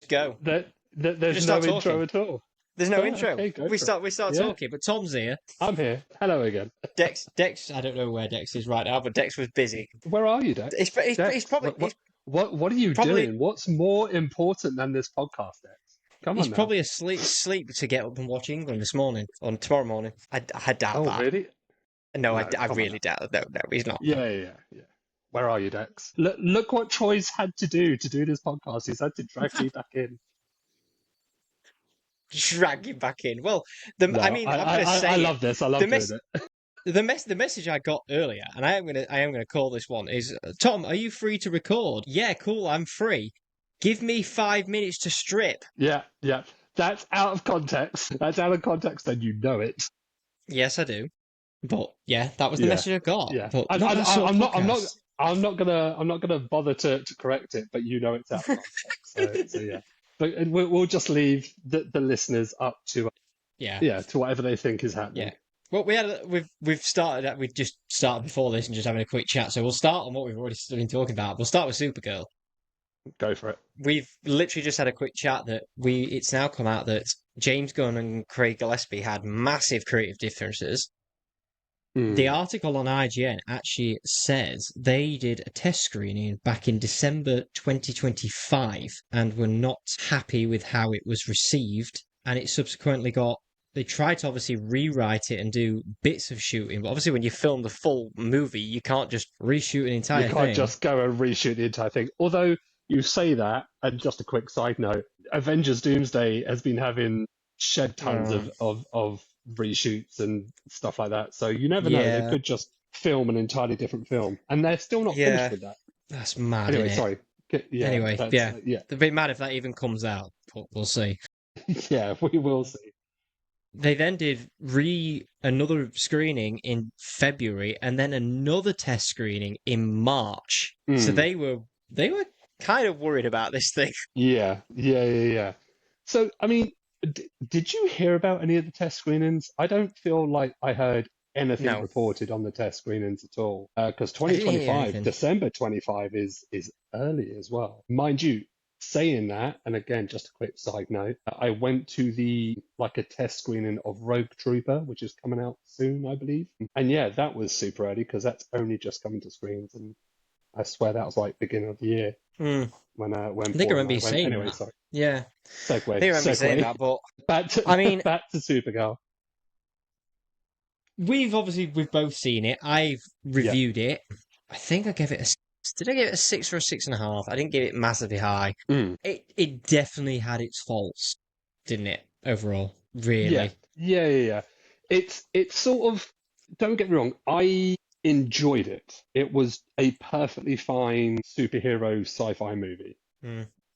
Go. There's Just no start intro talking. at all. There's no Oh, intro. okay, go We for start Yeah. talking, but Tom's here. I'm here. Hello again. Dex. I don't know where Dex is right now, but Dex was busy. Where are you, Dex? He's Dex, probably what are you probably doing? What's more important than this podcast, Dex? Come he's on now. probably asleep to get up and watch England this morning on tomorrow morning. I doubt Oh, that. really? No, No, I come on really now. doubt it. No, he's not. Yeah. Where are you, Dex? Look what Troy's had to do this podcast. He's had to drag me back in. Drag him back in. Well, I No, mean, I'm going to say I it. love this. I love doing it. The message I got earlier, and I am gonna call this one is Tom. Are you free to record? Yeah, cool. I'm free. Give me 5 minutes to strip. Yeah. That's out of context. That's out of context, and you know it. Yes, I do. But yeah, that was the Yeah. message I got. Yeah. But I'm not that sort of podcast. not gonna bother to correct it, but you know it's out of context. So yeah. But we'll just leave the listeners up to to whatever they think is happening. Yeah. Well, we just started before this and just having a quick chat. So we'll start on what we've already been talking about. We'll start with Supergirl. Go for it. We've literally just had a quick chat that it's now come out that James Gunn and Craig Gillespie had massive creative differences. The article on IGN actually says they did a test screening back in December 2025 and were not happy with how it was received. And it subsequently they tried to obviously rewrite it and do bits of shooting. But obviously when you film the full movie, you can't just reshoot an entire thing. You can't just go and reshoot the entire thing. Although you say that, and just a quick side note, Avengers Doomsday has been having shed tons of reshoots and stuff like that. So you never know. They could just film an entirely different film. And they're still not finished with that. That's mad, Anyway, isn't sorry. Anyway, They'll be mad if that even comes out. But we'll see. Yeah, we will see. They then did another screening in February and then another test screening in March. So they were kind of worried about this thing. Yeah. So, I mean, did you hear about any of the test screenings? I don't feel like I heard anything reported on the test screenings at all. Because 2025, December 25 is early as well. Mind you, saying that, and again, just a quick side note, I went to a test screening of Rogue Trooper, which is coming out soon, I believe. And yeah, that was super early because that's only just coming to screens. And I swear that was like beginning of the year. When I think I remember you saying anyway, that. Sorry. Yeah. Segue. I think I remember saying that, but back to Supergirl. We've both seen it. I've reviewed it. I think I gave it did I give it a 6 or a 6.5? I didn't give it massively high. It definitely had its faults, didn't it? Overall, really. Yeah. It's sort of, don't get me wrong, I enjoyed it. It was a perfectly fine superhero sci-fi movie.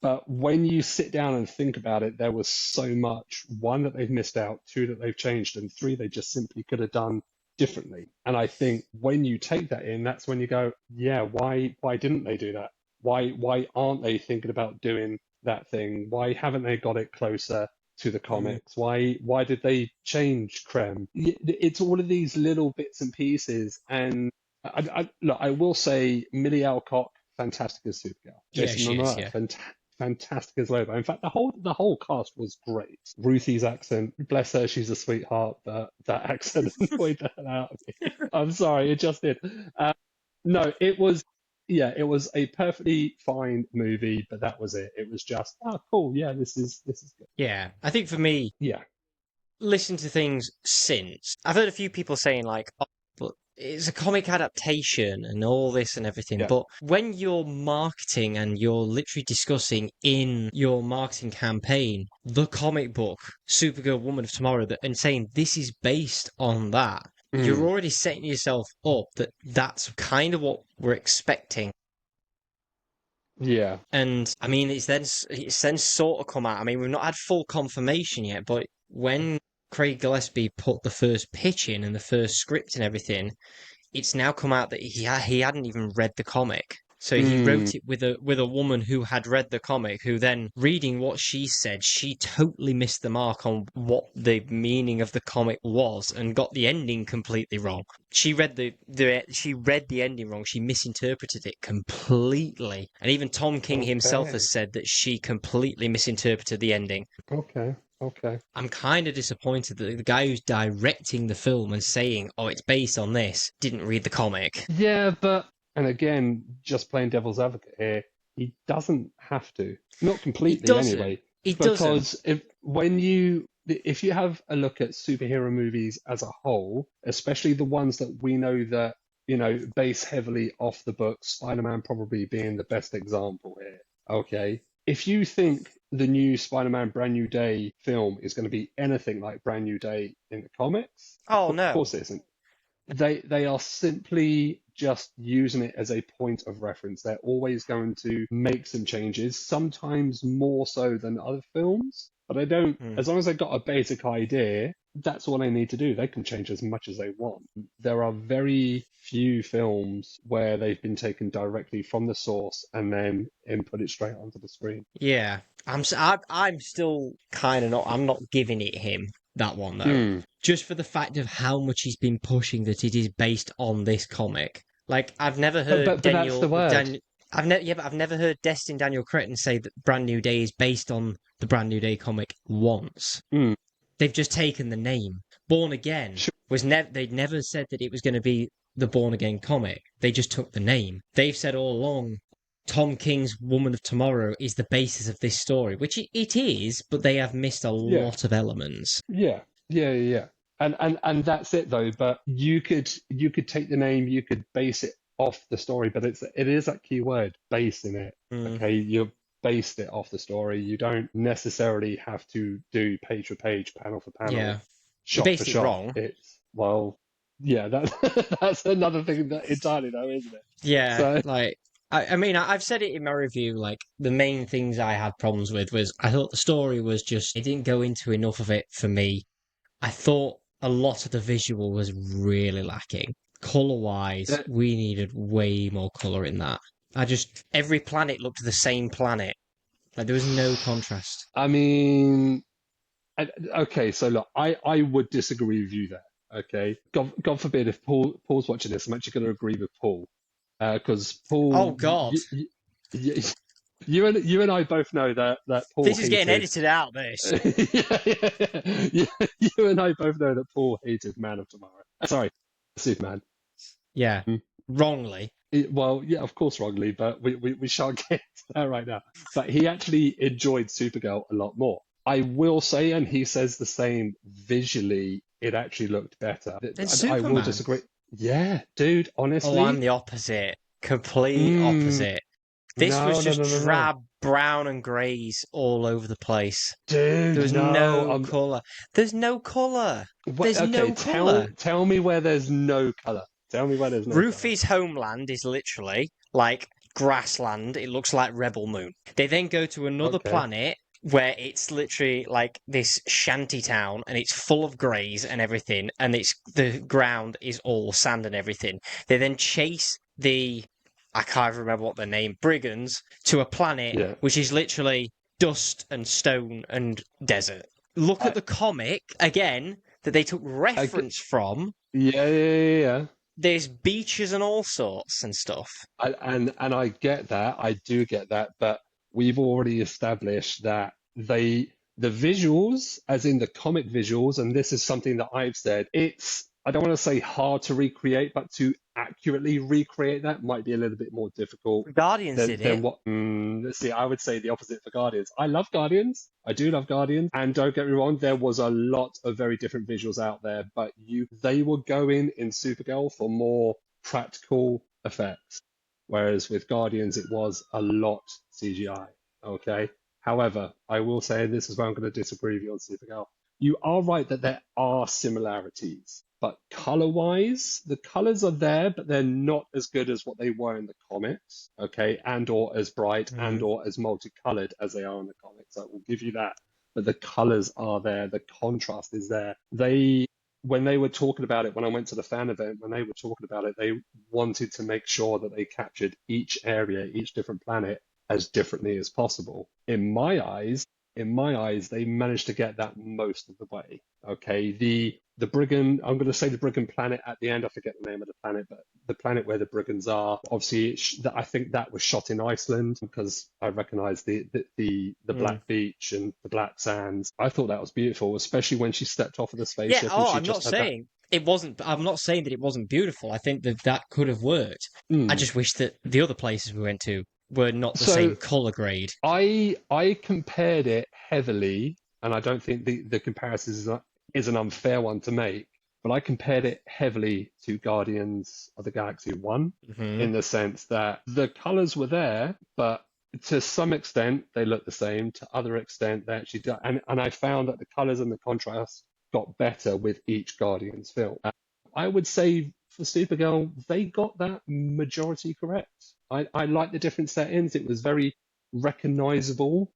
But when you sit down and think about it, there was so much. 1, that they've missed out, 2, that they've changed, and 3, they just simply could have done differently. And I think when you take that in, that's when you go, yeah, why didn't they do that? Why aren't they thinking about doing that thing? Why haven't they got it closer to the comics? Why did they change Krem? It's all of these little bits and pieces. And I will say Millie Alcock, fantastic as Supergirl. Jason Momoa, fantastic as Lobo. In fact, the whole cast was great. Ruthie's accent, bless her, she's a sweetheart, but that accent annoyed the hell out of me. I'm sorry, it just did. No, it was a perfectly fine movie, but that was it. It was just, cool, yeah, this is good. Yeah, I think for me, listen to things since. I've heard a few people saying like, but it's a comic adaptation and all this and everything. But when you're marketing and you're literally discussing in your marketing campaign the comic book, Supergirl Woman of Tomorrow, and saying this is based on that, you're already setting yourself up that's kind of what we're expecting. Yeah. And I mean, it's then sort of come out. I mean, we've not had full confirmation yet, but when Craig Gillespie put the first pitch in and the first script and everything, it's now come out that he hadn't even read the comic. So he wrote it with a woman who had read the comic, who then, reading what she said, she totally missed the mark on what the meaning of the comic was and got the ending completely wrong. She read she read the ending wrong. She misinterpreted it completely. And even Tom King himself has said that she completely misinterpreted the ending. Okay. I'm kind of disappointed that the guy who's directing the film and saying, "Oh, it's based on this," didn't read the comic. Yeah, and again, just playing devil's advocate here, he doesn't have to. Not He completely doesn't. anyway. He doesn't. Because if you have a look at superhero movies as a whole, especially the ones that we know that, base heavily off the book, Spider-Man probably being the best example here. Okay. If you think the new Spider-Man Brand New Day film is going to be anything like Brand New Day in the comics, Oh of no. course it isn't. They are simply just using it as a point of reference. They're always going to make some changes, sometimes more so than other films. But I don't, as long as they've got a basic idea, that's all they need to do. They can change as much as they want. There are very few films where they've been taken directly from the source and then input it straight onto the screen. Yeah. I'm still kind of not. I'm not giving it him that one though. Just for the fact of how much he's been pushing that it is based on this comic. Like I've never heard But that's the word. I've never heard Destin Daniel Cretton say that Brand New Day is based on the Brand New Day comic once. They've just taken the name. Born Again was they'd never said that it was going to be the Born Again comic. They just took the name. They've said all along Tom King's Woman of Tomorrow is the basis of this story, which it is, but they have missed a lot of elements. Yeah. And that's it though. But you could take the name, you could base it off the story, but it is that key word, basing it. Okay, you based it off the story. You don't necessarily have to do page for page, panel for panel, shot for shot. Wrong. That's another thing that entirely though, isn't it? Yeah, so, I mean, I've said it in my review, like, the main things I had problems with was I thought the story was just, it didn't go into enough of it for me. I thought a lot of the visual was really lacking. Colour-wise, we needed way more colour in that. Every planet looked the same planet. Like, there was no contrast. I mean, okay, so look, I would disagree with you there. Okay, God forbid if Paul's watching this, I'm actually going to agree with Paul, because Paul. Oh God. You and I both know that Paul. This is getting edited out. This. You and I both know that Paul hated Man of Tomorrow. Sorry, Superman. Yeah, wrongly. Well, yeah, of course wrongly, but we shan't get to that right now. But he actually enjoyed Supergirl a lot more. I will say, and he says the same, visually, it actually looked better. I will disagree. Yeah, dude, honestly. Oh, I'm the opposite. Complete opposite. This was just drab brown and greys all over the place. Dude, there was no colour. There's no colour. There's no colour. Tell me where there's no colour. Tell me where there's no Rufy's homeland is literally like grassland. It looks like Rebel Moon. They then go to another planet where it's literally like this shanty town and it's full of greys and everything, and the ground is all sand and everything. They then chase I can't remember what their name, brigands, to a planet which is literally dust and stone and desert. Look at the comic, again, that they took reference from. Yeah. There's beaches and all sorts and stuff. And I get that, I do get that, but we've already established that the visuals, as in the comic visuals, and this is something that I've said, I don't want to say hard to recreate, but to accurately recreate that might be a little bit more difficult. Guardians did it. Let's see, I would say the opposite for Guardians. I love Guardians. I do love Guardians. And don't get me wrong, there was a lot of very different visuals out there, but they were going in Supergirl for more practical effects. Whereas with Guardians, it was a lot CGI. Okay. However, I will say, and this is where I'm going to disagree with you on Supergirl. You are right that there are similarities, but color-wise, the colors are there, but they're not as good as what they were in the comics, okay, and/or as bright and/or as multicolored as they are in the comics. I will give you that. But the colors are there, the contrast is there. when they were talking about it, when I went to the fan event, when they were talking about it, they wanted to make sure that they captured each area, each different planet as differently as possible. In my eyes, they managed to get that most of the way. Okay, the Brigand, I'm going to say the Brigand planet at the end. I forget the name of the planet, but the planet where the Brigands are. Obviously, I think that was shot in Iceland because I recognise the black beach and the black sands. I thought that was beautiful, especially when she stepped off of the Yeah. spaceship and Oh, she I'm not just had that. saying it wasn't. I'm not saying that it wasn't beautiful. I think that that could have worked. I Mm. just wish that the other places we went to were not the So same color grade. I compared it heavily, and I don't think the comparison is an unfair one to make, but I compared it heavily to Guardians of the Galaxy 1 Hmm. in the sense that the colors were there, but to some extent they look the same. To other extent they actually do, and I found that the colors and the contrast got better with each Guardians film. I would say for Supergirl, they got that majority correct. I like the different settings. It was very recognizable.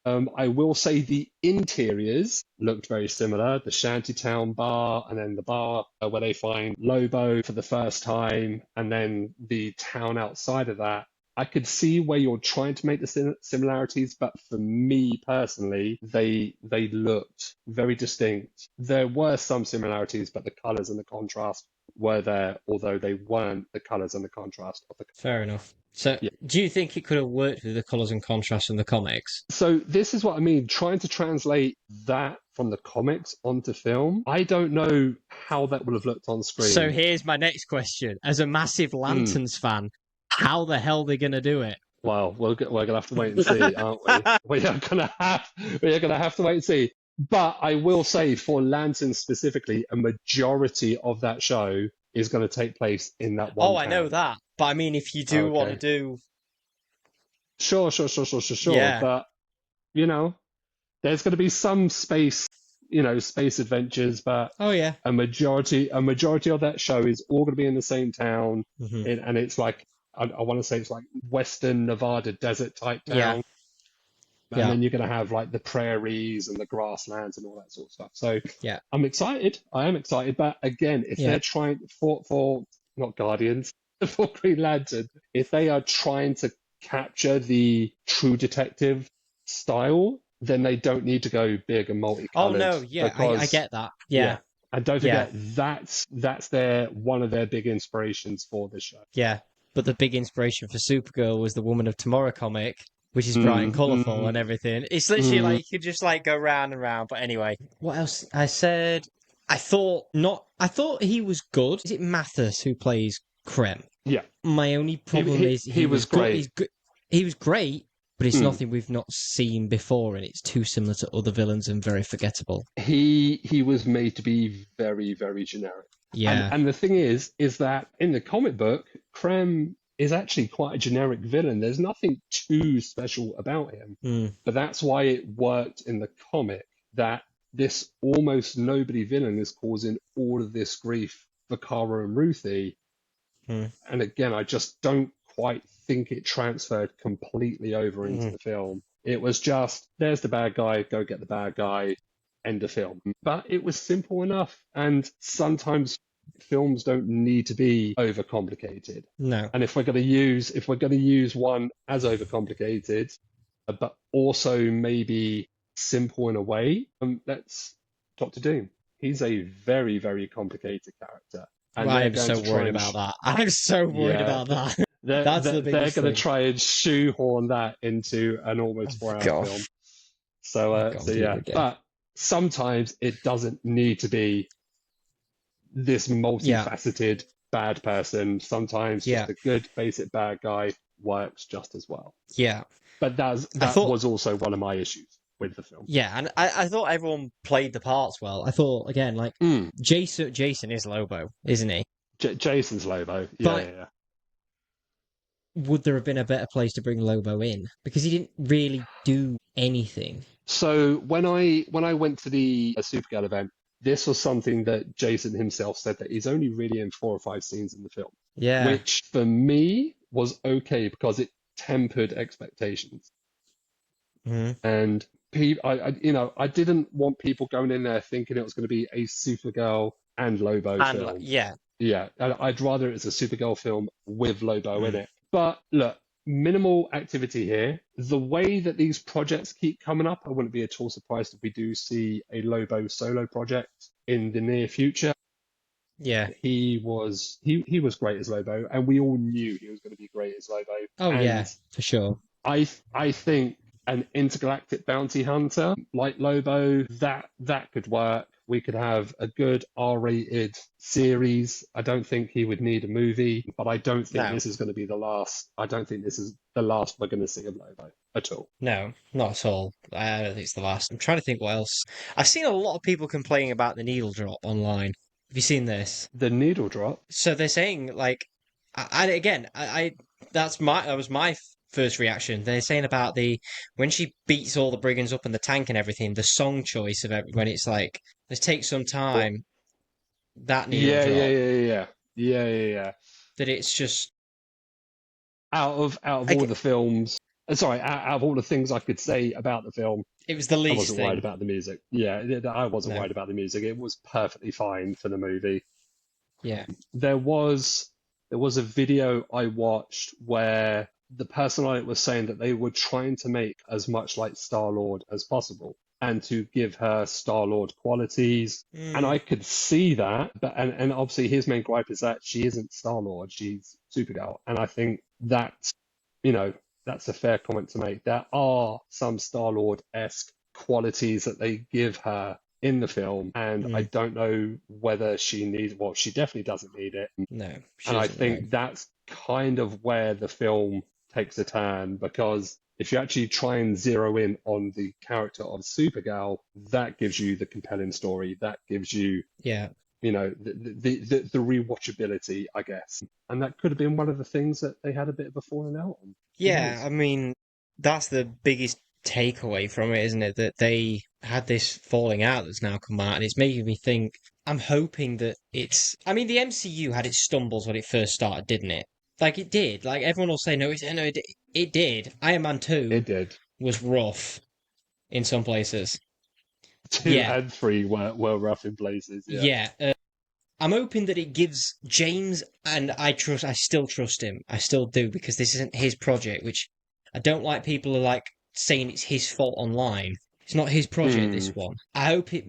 I will say the interiors looked very similar. The shantytown bar, and then the bar where they find Lobo for the first time, and then the town outside of that. I could see where you're trying to make the similarities, but for me personally, they looked very distinct. There were some similarities, but the colors and the contrast were there, although they weren't the colors and the contrast of the. Fair enough. So, Yeah. do you think it could have worked with the colors and contrast in the comics? So this is what I mean, trying to translate that from the comics onto film. I don't know how that would have looked on So screen. here's my next question. As a massive Mm. Lanterns fan, how the hell are they going to do it? Well, we're gonna have to wait and see, aren't we? We are gonna have to wait and see. But I will say, for Lanterns specifically, a majority of that show is going to take place in that Oh, one I know town. that. But I mean, if you do want to Okay. do, Sure. yeah. But you know, there's going to be some space, space adventures, but Oh, yeah. a majority of that show is all going to be in the same town, Hmm. and it's like I want to say it's like Western Nevada desert type Yeah. town, and Yeah. then you're going to have like the prairies and the grasslands and all that sort of stuff. So Yeah. I'm excited. I am excited, but again, if Yeah. they're trying for not Guardians for Green Lantern, if they are trying to capture the true detective style, then they don't need to go big and Oh, multicolored no. Yeah. I because get that. yeah. Yeah. And don't Yeah. forget that's their one of their big inspirations for this show. Yeah. But the big inspiration for Supergirl was the Woman of Tomorrow comic, which is bright and Mm, colourful and mm, everything. It's literally mm. like you could just like go round and round. But anyway, what else? I said I thought not. I thought he was good. Is it Mathis who plays Krem? Yeah, My only he, problem he is he he was was good. great. He was great, but it's Mm. nothing we've not seen before, and it's too similar to other villains and very forgettable. He was made to be very, very generic. And Yeah. and the thing is that in the comic book, Krem is actually quite a generic villain. There's nothing too special about him. Mm. But that's why it worked in the comic that this almost nobody villain is causing all of this grief for Kara and Ruthie. Mm. And again, I just don't quite think it transferred completely over into Mm. the film. It was just, there's the bad guy, go get the bad guy, end of film. But it was simple enough. And sometimes films don't need to be overcomplicated. No. And if we're going to use one as overcomplicated, but also maybe simple in a way, that's Doctor Doom. He's a very, very complicated character, and I they're am going so to try worried and about that. I'm so worried yeah, about that. they're That's the they're, they're biggest going to thing. try and shoehorn that into an almost 4 hour film. Gosh. So I so can't do it yeah, again. but sometimes it doesn't need to be this Yeah. multifaceted bad person. Sometimes Yeah. just a good basic bad guy works just as well. Yeah. But I that thought was also one of my issues with the film. Yeah, and I thought everyone played the parts well. I thought again, like Mm. Jason is Lobo, isn't he? Jason's Lobo. Yeah, But yeah, yeah. would there have been a better place to bring Lobo in? Because he didn't really do anything. So when I went to the Supergirl event, this was something that Jason himself said that he's only really in 4 or 5 scenes in the film, Yeah. which for me was okay because it tempered expectations. Hmm. And I didn't want people going in there thinking it was going to be a Supergirl and Lobo And film. yeah. Yeah, I'd rather it's a Supergirl film with Lobo in Mm. it. But look, minimal activity here. The way that these projects keep coming up, I wouldn't be at all surprised if we do see a Lobo solo project in the near future. Yeah. He was great as Lobo, and we all knew he was going to be great as Lobo. Oh And yeah, for sure. I think an intergalactic bounty hunter like Lobo, that could work. We could have a good R-rated series. I don't think he would need a movie, but I don't think No. this is going to be the last. I don't think this is the last we're going to see of Lobo at all. No, not at all. I don't think it's the last. I'm trying to think what else. I've seen a lot of people complaining about the needle drop online. Have you seen this? The needle drop. So they're saying like, again, that was my first reaction. They're saying about the when she beats all the brigands up in the tank and everything, the song choice of when it's like, let's take some Well, time, that needle yeah, yeah, drop, yeah, yeah, yeah, yeah, yeah, yeah. that it's just, Out of I all get, the films, sorry, out of all the things I could say about the film, it was the I least wasn't worried thing. about the music. Yeah, I wasn't No, worried about the music. It was perfectly fine for the movie. yeah, There was a video I watched where the person on it was saying that they were trying to make as much like Star-Lord as possible and to give her Star-Lord qualities. And mm, I could see that, but and obviously his main gripe is that she isn't Star-Lord, she's Supergirl. And I think that's, you know, that's a fair comment to make. There are some Star-Lord-esque qualities that they give her in the film, and I mm, don't know whether she needs, well, she definitely doesn't need it. no, she And I doesn't know. think that's kind of where the film takes a turn, because if you actually try and zero in on the character of Supergirl, that gives you the compelling story. That gives you, Yeah. the rewatchability, I guess. And that could have been one of the things that they had a bit of a falling out on. Who Yeah, knows? I mean, that's the biggest takeaway from it, isn't it? That they had this falling out that's now come out, and it's making me think. I'm hoping that it's. I mean, the MCU had its stumbles when it first started, didn't it? Like it did. Like everyone will say, no, it did. Iron Man 2 It did. was rough in some places. Two Yeah, and three were rough in places, yeah. yeah. I'm hoping that it gives James, and I still trust him. I still do, because this isn't his project, which I don't like people are like saying it's his fault online. It's not his project, this Mm, one. I hope it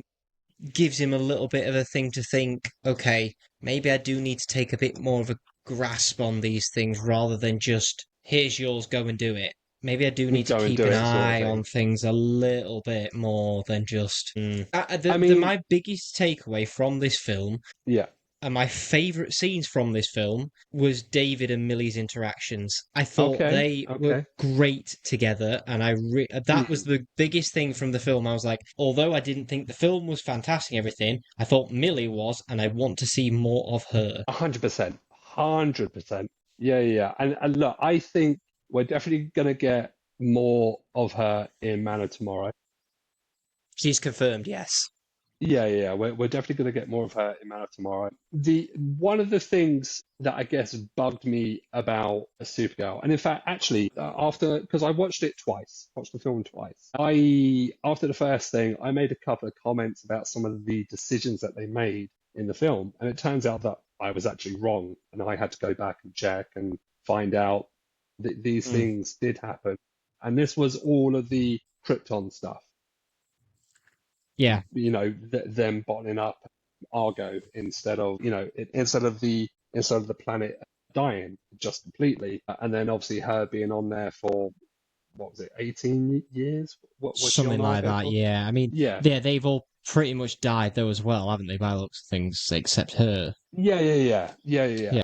gives him a little bit of a thing to think, okay, maybe I do need to take a bit more of a grasp on these things rather than just, here's yours, go and do it. Maybe I do need to go and keep do an it, sort of eye thing. on things a little bit more than just. I mean, My biggest takeaway from this film, yeah. and my favourite scenes from this film, was David and Millie's interactions. I thought Okay, they were okay. great together, and that was Mm. the biggest thing from the film. I was like, although I didn't think the film was fantastic and everything, I thought Millie was, and I want to see more of her. 100%. 100%. Yeah, yeah, yeah. And look, I think we're definitely going to get more of her in Man of Tomorrow. She's confirmed, yes. Yeah, yeah, yeah. We're definitely going to get more of her in Man of Tomorrow. The one of the things that I guess bugged me about a Supergirl, and in fact, actually, after because I watched it twice, watched the film twice. After the first thing, I made a couple of comments about some of the decisions that they made in the film, and it turns out that I was actually wrong, and I had to go back and check and find out that these Mm. things did happen, and this was all of the Krypton stuff, Yeah, them bottling up Argo instead of, instead of the planet dying just completely. And then obviously her being on there for, what was it, 18 years? What was she on something like Argo that, for? yeah. I mean, Yeah. they've all pretty much died though as well, haven't they, by the looks of things, except her. Yeah, yeah, yeah. Yeah, yeah, yeah. Yeah,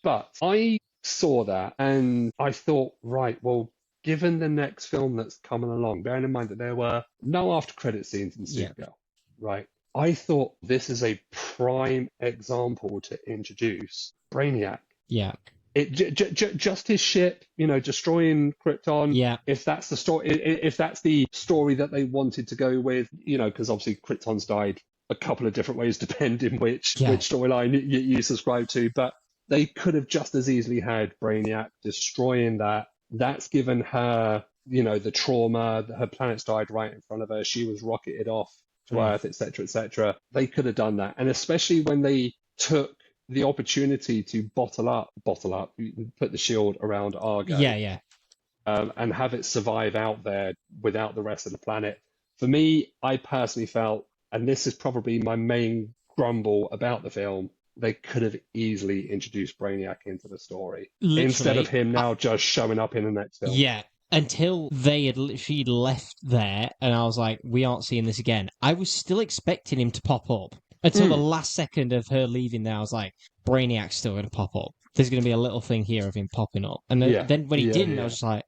But I saw that and I thought, right, well, given the next film that's coming along, bearing in mind that there were no after credit scenes in yeah, Supergirl, right? I thought this is a prime example to introduce Brainiac. yeah, Just his ship, destroying Krypton. yeah, If that's the story, if that's the story that they wanted to go with, because obviously Krypton's died a couple of different ways depending yeah. which storyline you subscribe to, but they could have just as easily had Brainiac destroying that. That's given her, the trauma. Her planet's died right in front of her. She was rocketed off to Earth, etc., etc. They could have done that, and especially when they took the opportunity to bottle up, put the shield around Argo, Yeah. and have it survive out there without the rest of the planet. For me, I personally felt, and this is probably my main grumble about the film, they could have easily introduced Brainiac into the story instead of Literally, him now just showing up in the next film. yeah. Until they had literally left there, and I was like, we aren't seeing this again. I was still expecting him to pop up until the last second of her leaving there. I was like, Brainiac's still going to pop up. There's going to be a little thing here of him popping up. And Yeah, then when he yeah, didn't, I yeah, was just like,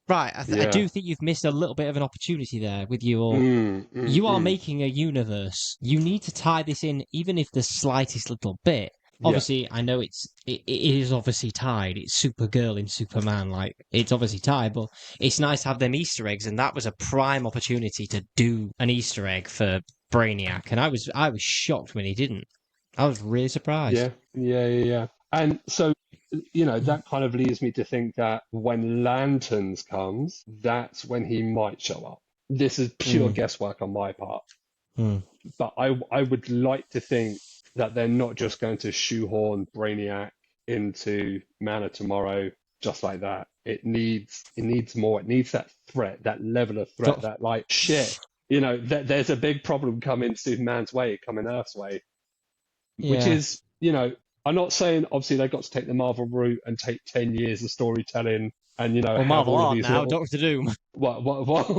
right, I yeah. do think you've missed a little bit of an opportunity there with your. Mm, mm, You are mm. making a universe. You need to tie this in, even if the slightest little bit. Yeah, Obviously, I know it is obviously tied. It's Supergirl in Superman, like it's obviously tied, but it's nice to have them Easter eggs, and that was a prime opportunity to do an Easter egg for Brainiac, and I was shocked when he didn't. I was really surprised. yeah. And so, that kind of leads me to think that when Lanterns comes, that's when he might show up. This is pure Mm, guesswork on my part, mm. but I would like to think that they're not just going to shoehorn Brainiac into Man of Tomorrow just like that. It needs more. It needs that threat, that level of threat, So- that like shit. There's a big problem coming Superman's way, coming Earth's way, which yeah. is, I'm not saying obviously they've got to take the Marvel route and take 10 years of storytelling and, Well, have Marvel all of aren't these now. little, Doctor Doom.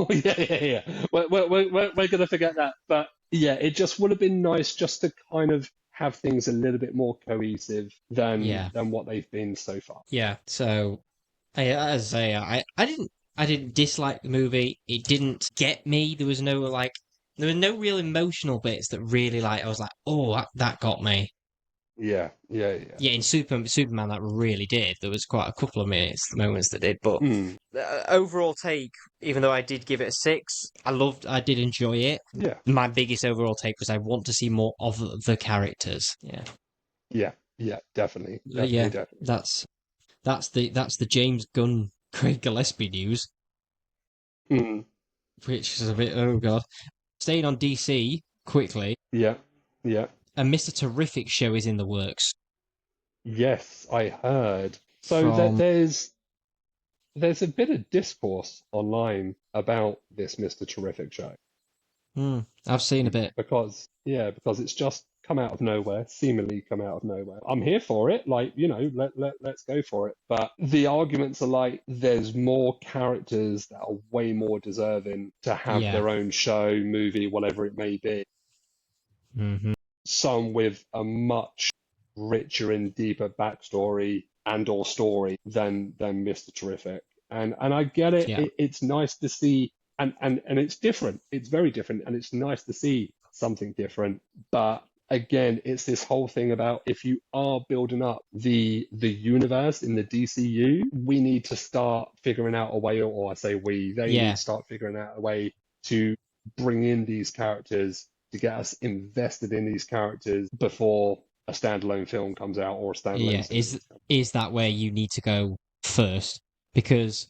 yeah. We're going to forget that. But yeah, it just would have been nice just to kind of have things a little bit more cohesive than Yeah, what they've been so far. yeah. So, as I say, I didn't dislike the movie. It didn't get me. There were no real emotional bits that really I was like, oh, that got me. Yeah. Yeah, in Superman, that really did. There was quite a couple of moments that did, but Mm, overall take, even though I did give it a 6, I did enjoy it. yeah, My biggest overall take was I want to see more of the characters. Yeah, yeah, definitely, yeah, definitely, definitely. that's the James Gunn Craig Gillespie news, Mm, which is a bit, oh god. Staying on DC quickly, yeah, yeah. a Mr. Terrific show is in the works Yes, I heard. So that from. there's a bit of discourse online about this Mr. Terrific show I've seen a bit. because it's just come out of nowhere, seemingly come out of nowhere. I'm here for it, like, let's go for it. But the arguments are like there's more characters that are way more deserving to have Yeah. their own show, movie, whatever it may be. hmm Some with a much richer and deeper backstory and or story than Mr. Terrific. And I get it. Yeah. It's nice to see and it's different. It's very different and it's nice to see something different. But again, it's this whole thing about if you are building up the universe in the DCU, we need to start figuring out a way, or I say they need Yeah. to start figuring out a way to bring in these characters to get us invested in these characters before a standalone film comes out or a standalone Yeah. series. Is that where you need to go first? Because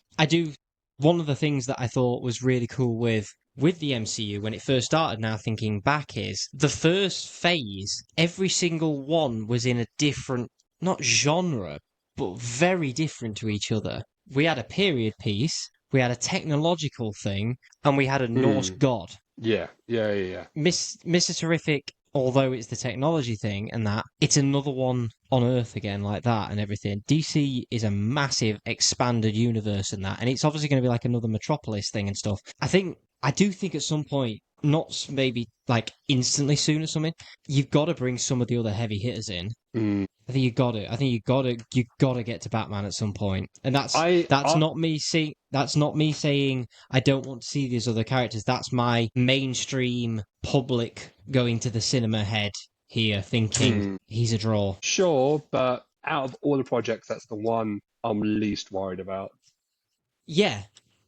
one of the things that I thought was really cool with the MCU when it first started, now thinking back, is the first phase, every single one was in a different, not genre, but very different to each other. We had a period piece, we had a technological thing, and we had a Norse Mm, god. yeah. Mr. Terrific, although it's the technology thing and that, it's another one on Earth again, like that and everything. DC is a massive expanded universe and that, and it's obviously going to be like another Metropolis thing and stuff. I do think at some point, not maybe like instantly soon or something, you've got to bring some of the other heavy hitters in. Mm. I think you got it. I think you got to get to Batman at some point, and I, that's I not me saying I don't want to see these other characters. That's my mainstream public going to the cinema head here, thinking he's a draw. sure, but out of all the projects, that's the one I'm least worried about. Yeah,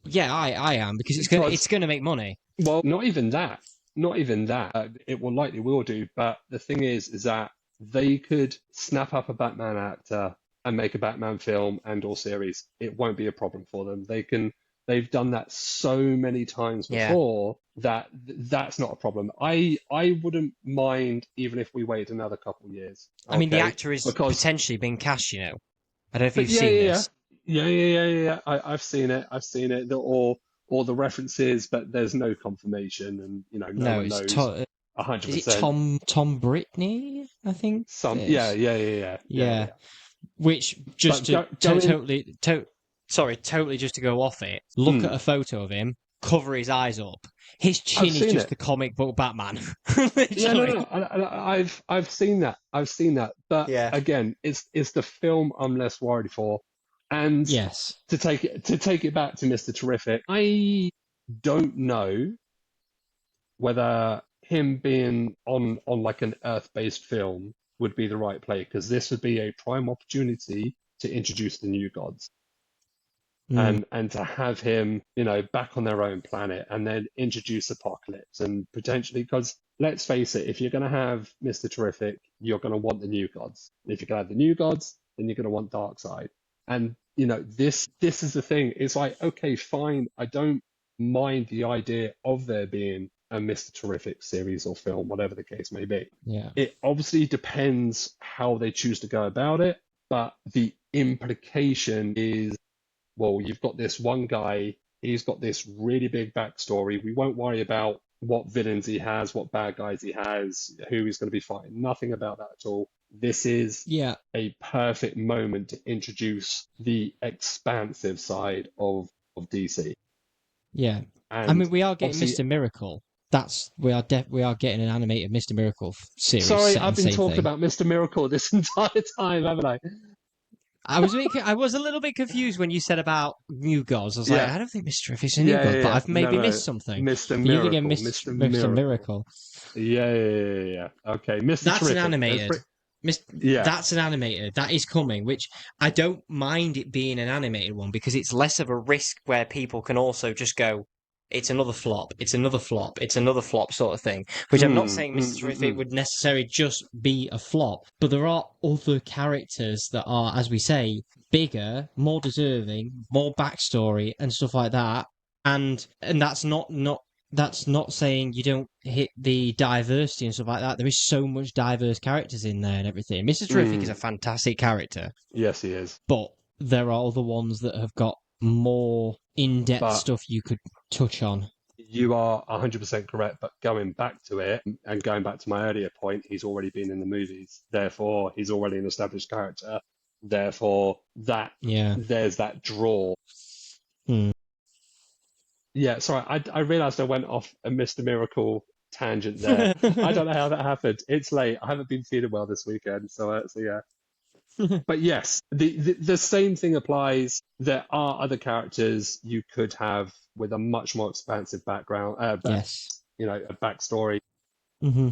yeah, I am because Because, it's gonna make money. well, not even that. Not even that. It will do. But the thing is that they could snap up a Batman actor and make a Batman film and or series. It won't be a problem for them. They can They've done that so many times Yeah. before that that's not a problem. I wouldn't mind even if we wait another couple years, I mean, the okay? actor is Because potentially being cast, I don't know if but you've yeah, seen yeah, yeah, this. yeah. I've seen it. I've seen it. Or the references, but there's no confirmation, and no No, one it's knows is it 100%. Tom Brittany, I think Some, it yeah, is. yeah, yeah, yeah, yeah, Yeah. yeah. Which, just But to going, totally just to go off it, look at mm, a photo of him, cover his eyes up. His I've chin is seen just it. the comic book Batman. Yeah, no, Literally. no, I've seen that. I've seen that. But Yeah. again, it's the film I'm less worried for. And Yes. to take it back to Mr. Terrific, I don't know whether him being on like an Earth-based film would be the right play, because this would be a prime opportunity to introduce the new gods Mm. and to have him, back on their own planet, and then introduce Apocalypse and potentially, because let's face it, if you're going to have Mr. Terrific, you're going to want the new gods. And if you're going to have the new gods, then you're going to want Darkseid. And this is the thing. It's like, okay, fine, I don't mind the idea of there being a Mr. Terrific series or film, whatever the case may be. Yeah. It obviously depends how they choose to go about it, but the implication is, well, you've got this one guy, he's got this really big backstory. We won't worry about what villains he has, what bad guys he has, who he's going to be fighting. Nothing about that at all. This is Yeah. a perfect moment to introduce the expansive side of DC. Yeah. I And mean, we are getting obviously, Mr. Miracle. We are getting an animated Mr. Miracle series sorry, set in I've been same talking thing. about Mr. Miracle this entire time, haven't I? I was a little bit confused when you said about new gods. I was like, Yeah, I don't think Mr. If it's a new yeah, god, yeah, but yeah. I've No, maybe no, missed something. Mr. But you're again Miracle, Mr. Mr. Miracle. Miracle. Yeah, yeah, yeah, yeah, yeah. Okay, Mr. That's an Terrific. animated. Yeah. That's an animated. That is coming, which I don't mind it being an animated one because it's less of a risk where people can also just go, it's another flop, it's another flop, it's another flop sort of thing. Which I'm not Mm, saying mm, Mr. mm, Terrific mm. would necessarily just be a flop, but there are other characters that are, as we say, bigger, more deserving, more backstory and stuff like that. And that's not saying you don't hit the diversity and stuff like that. There is so much diverse characters in there and everything. Mr. Terrific is a Mm. fantastic character, Yes, he is. but there are other ones that have got more in-depth But stuff you could touch on. you are 100% correct. But going back to it and going back to my earlier point, he's already been in the movies. Therefore, he's already an established character. Therefore, Yeah. there's that draw. Hmm. Yeah, sorry, I realized I went off a Mr. Miracle tangent there. I don't know how that happened. It's late. I haven't been feeling well this weekend, so yeah. But yes, the same thing applies. There are other characters you could have with a much more expansive background, Yes. a backstory. Hmm.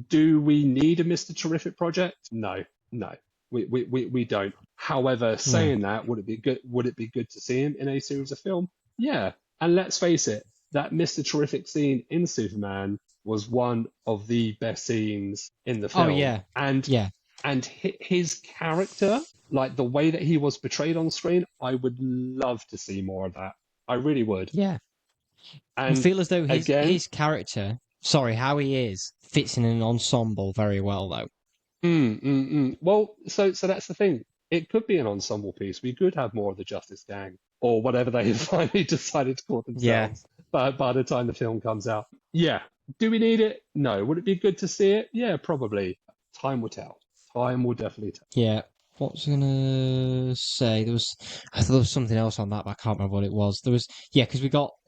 Do we need a Mr. Terrific project? No, no, we don't. However, No. saying that, would it be good? Would it be good to see him in a series of film? Yeah, and let's face it, that Mr. Terrific scene in Superman was one of the best scenes in the Oh film, yeah. and Yeah. his character, like the way that he was portrayed on screen, I would love to see more of that. I really would. Yeah. I And feel as though again, his character, sorry, how he is, fits in an ensemble very well though. well, so that's the thing. It could be an ensemble piece. We could have more of the Justice Gang or whatever they have finally decided to call Yeah. themselves by the time the film comes out. Yeah. Do we need it? No. Would it be good to see it? Yeah, probably. Time will tell. Time will definitely tell. Yeah. What was I gonna say? I thought there was something else on that, but I can't remember what it was. Because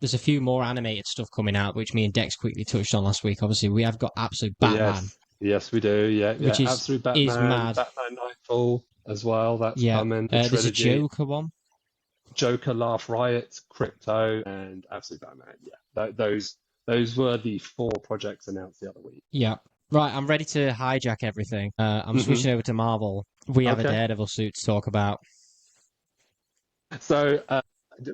there's a few more animated stuff coming out, which me and Dex quickly touched on last week. Obviously, we have got Absolute Batman, Yes. Yes, we do. Yeah, yeah. which Absolute is Batman, mad. Batman Nightfall as well. That's Yeah. coming. The There's a trilogy. Joker one. Joker, Laugh Riot, Crypto, and Absolute Batman. Yeah, those were the four projects announced the other week. Yeah. Right, I'm ready to hijack everything. I'm Hmm. switching over to Marvel. We have a Okay. Daredevil suit to talk about. So,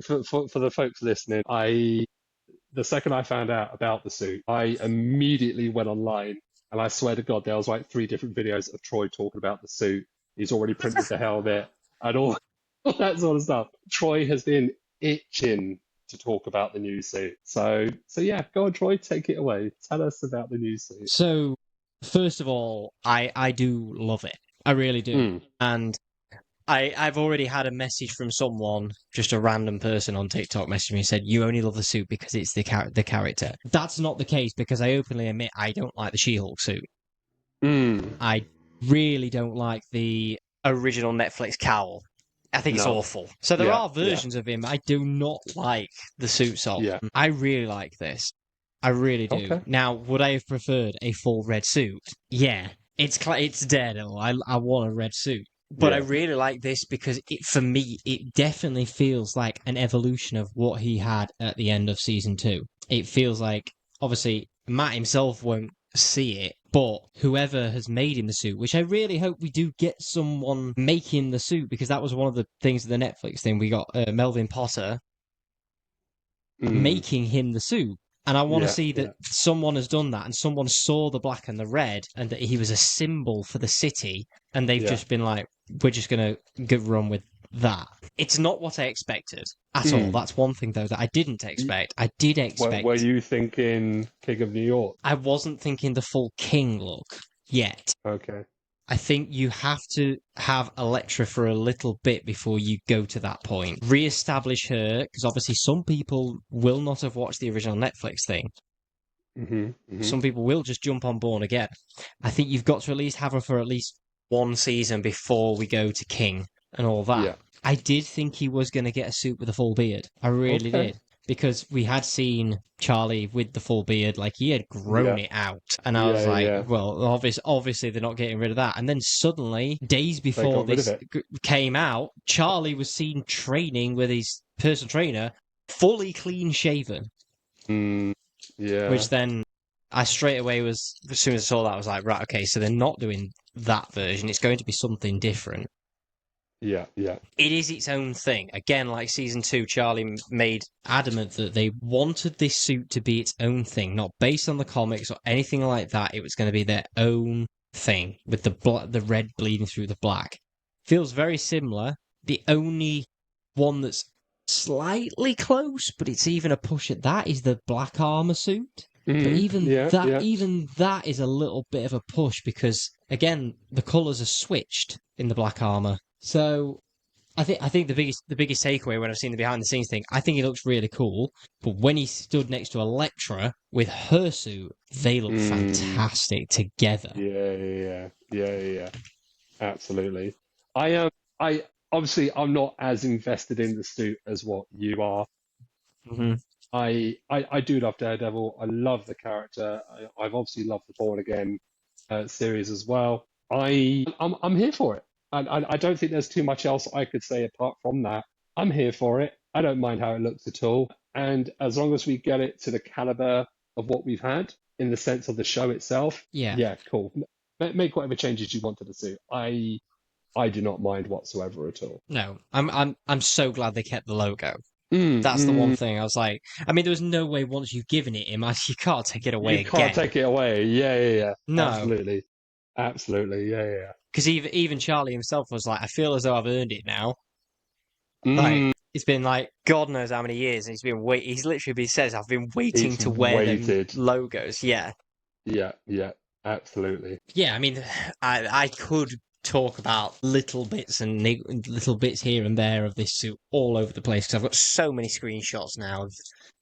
for the folks listening, the second I found out about the suit, I immediately went online, and I swear to God, there was like three different videos of Troy talking about the suit. He's already printed the helmet and all, all that sort of stuff. Troy has been itching to talk about the new suit. So yeah, go on, Troy, take it away. Tell us about the new suit. So, first of all, I do love it. I really do. Mm. And I've already had a message from someone, just a random person on TikTok messaged me and said, you only love the suit because it's the character. That's not the case because I openly admit I don't like the She-Hulk suit. Mm. I really don't like the original Netflix cowl. I think it's No. awful. So there Yeah, are versions of him I do not like the suits of. yeah. I really like this. I really do. Okay. Now, would I have preferred a full red suit? Yeah. It's Daredevil. I want a red suit. But I Yeah. really like this because for me, it definitely feels like an evolution of what he had at the end of season 2. It feels like, obviously, Matt himself won't see it, but whoever has made him the suit, which I really hope we do get someone making the suit, because that was one of the things of the Netflix thing. We got Melvin Potter Mm. making him the suit. And I want to Yeah, see yeah. that someone has done that and someone saw the black and the red and that he was a symbol for the city. And they've Yeah. just been like, we're just going to run with that. It's not what I expected at all. Mm. That's one thing, though, that I didn't Y- expect. I did Were expect. you thinking King of New York? I wasn't thinking the full King look yet. Okay. I think you have to have Elektra for a little bit before you go to that point. Re-establish her, because obviously some people will not have watched the original Netflix thing. Hmm. Hmm. Some people will just jump on board again. I think you've got to at least have her for at least one season before we go to King and all that. Yeah. I did think he was going to get a suit with a full beard. I really Okay. did. Because we had seen Charlie with the full beard, like he had grown Yeah. it out. And I was Yeah, like, yeah. well, obviously they're not getting rid of that. And then suddenly, days They before got rid of this it. came out, Charlie was seen training with his personal trainer, fully clean shaven. Mm. Which Yeah. then I straight away was, as soon as I saw that, I was like, right, okay, so they're not doing that version. It's going to be something different. Yeah. Yeah. It is its own thing. Again, like season 2, Charlie made adamant that they wanted this suit to be its own thing, not based on the comics or anything like that. It was going to be their own thing with the red bleeding through the black. Feels very similar. The only one that's slightly close, but it's even a push at that, is the black armor suit. But Hmm. Yeah. Yeah. even that is a little bit of a push because again the colours are switched in the black armor. So I think the biggest takeaway when I've seen the behind the scenes thing, I think he looks really cool. But when he stood next to Elektra with her suit, they look Mm. fantastic together. Yeah. Yeah. Yeah. Yeah. Absolutely. I obviously I'm not as invested in the suit as what you are. Hmm. I do love Daredevil. I love the character. I've obviously loved the Born Again series as well. I'm here for it. I don't think there's too much else I could say apart from that. I'm here for it. I don't mind how it looks at all. And as long as we get it to the caliber of what we've had in the sense of the show itself, Yeah. yeah, cool. Make whatever changes you want to the suit. I do not mind whatsoever at all. No, I'm so glad they kept the logo. Mm, That's the one mm. thing I was like. I mean, there was no way once you've given it him, you can't take it away You can't again. take it away. Yeah, yeah, yeah. No, Absolutely. Absolutely. Yeah, yeah. because even Charlie himself was like, I feel as though I've earned it now. Like Mm, it's been like God knows how many years, and he's literally been says I've been waiting it's to wear them weighted. logos. Yeah, Yeah, yeah. Absolutely. yeah. I mean, I could talk about little bits and little bits here and there of this suit all over the place because I've got so many screenshots now of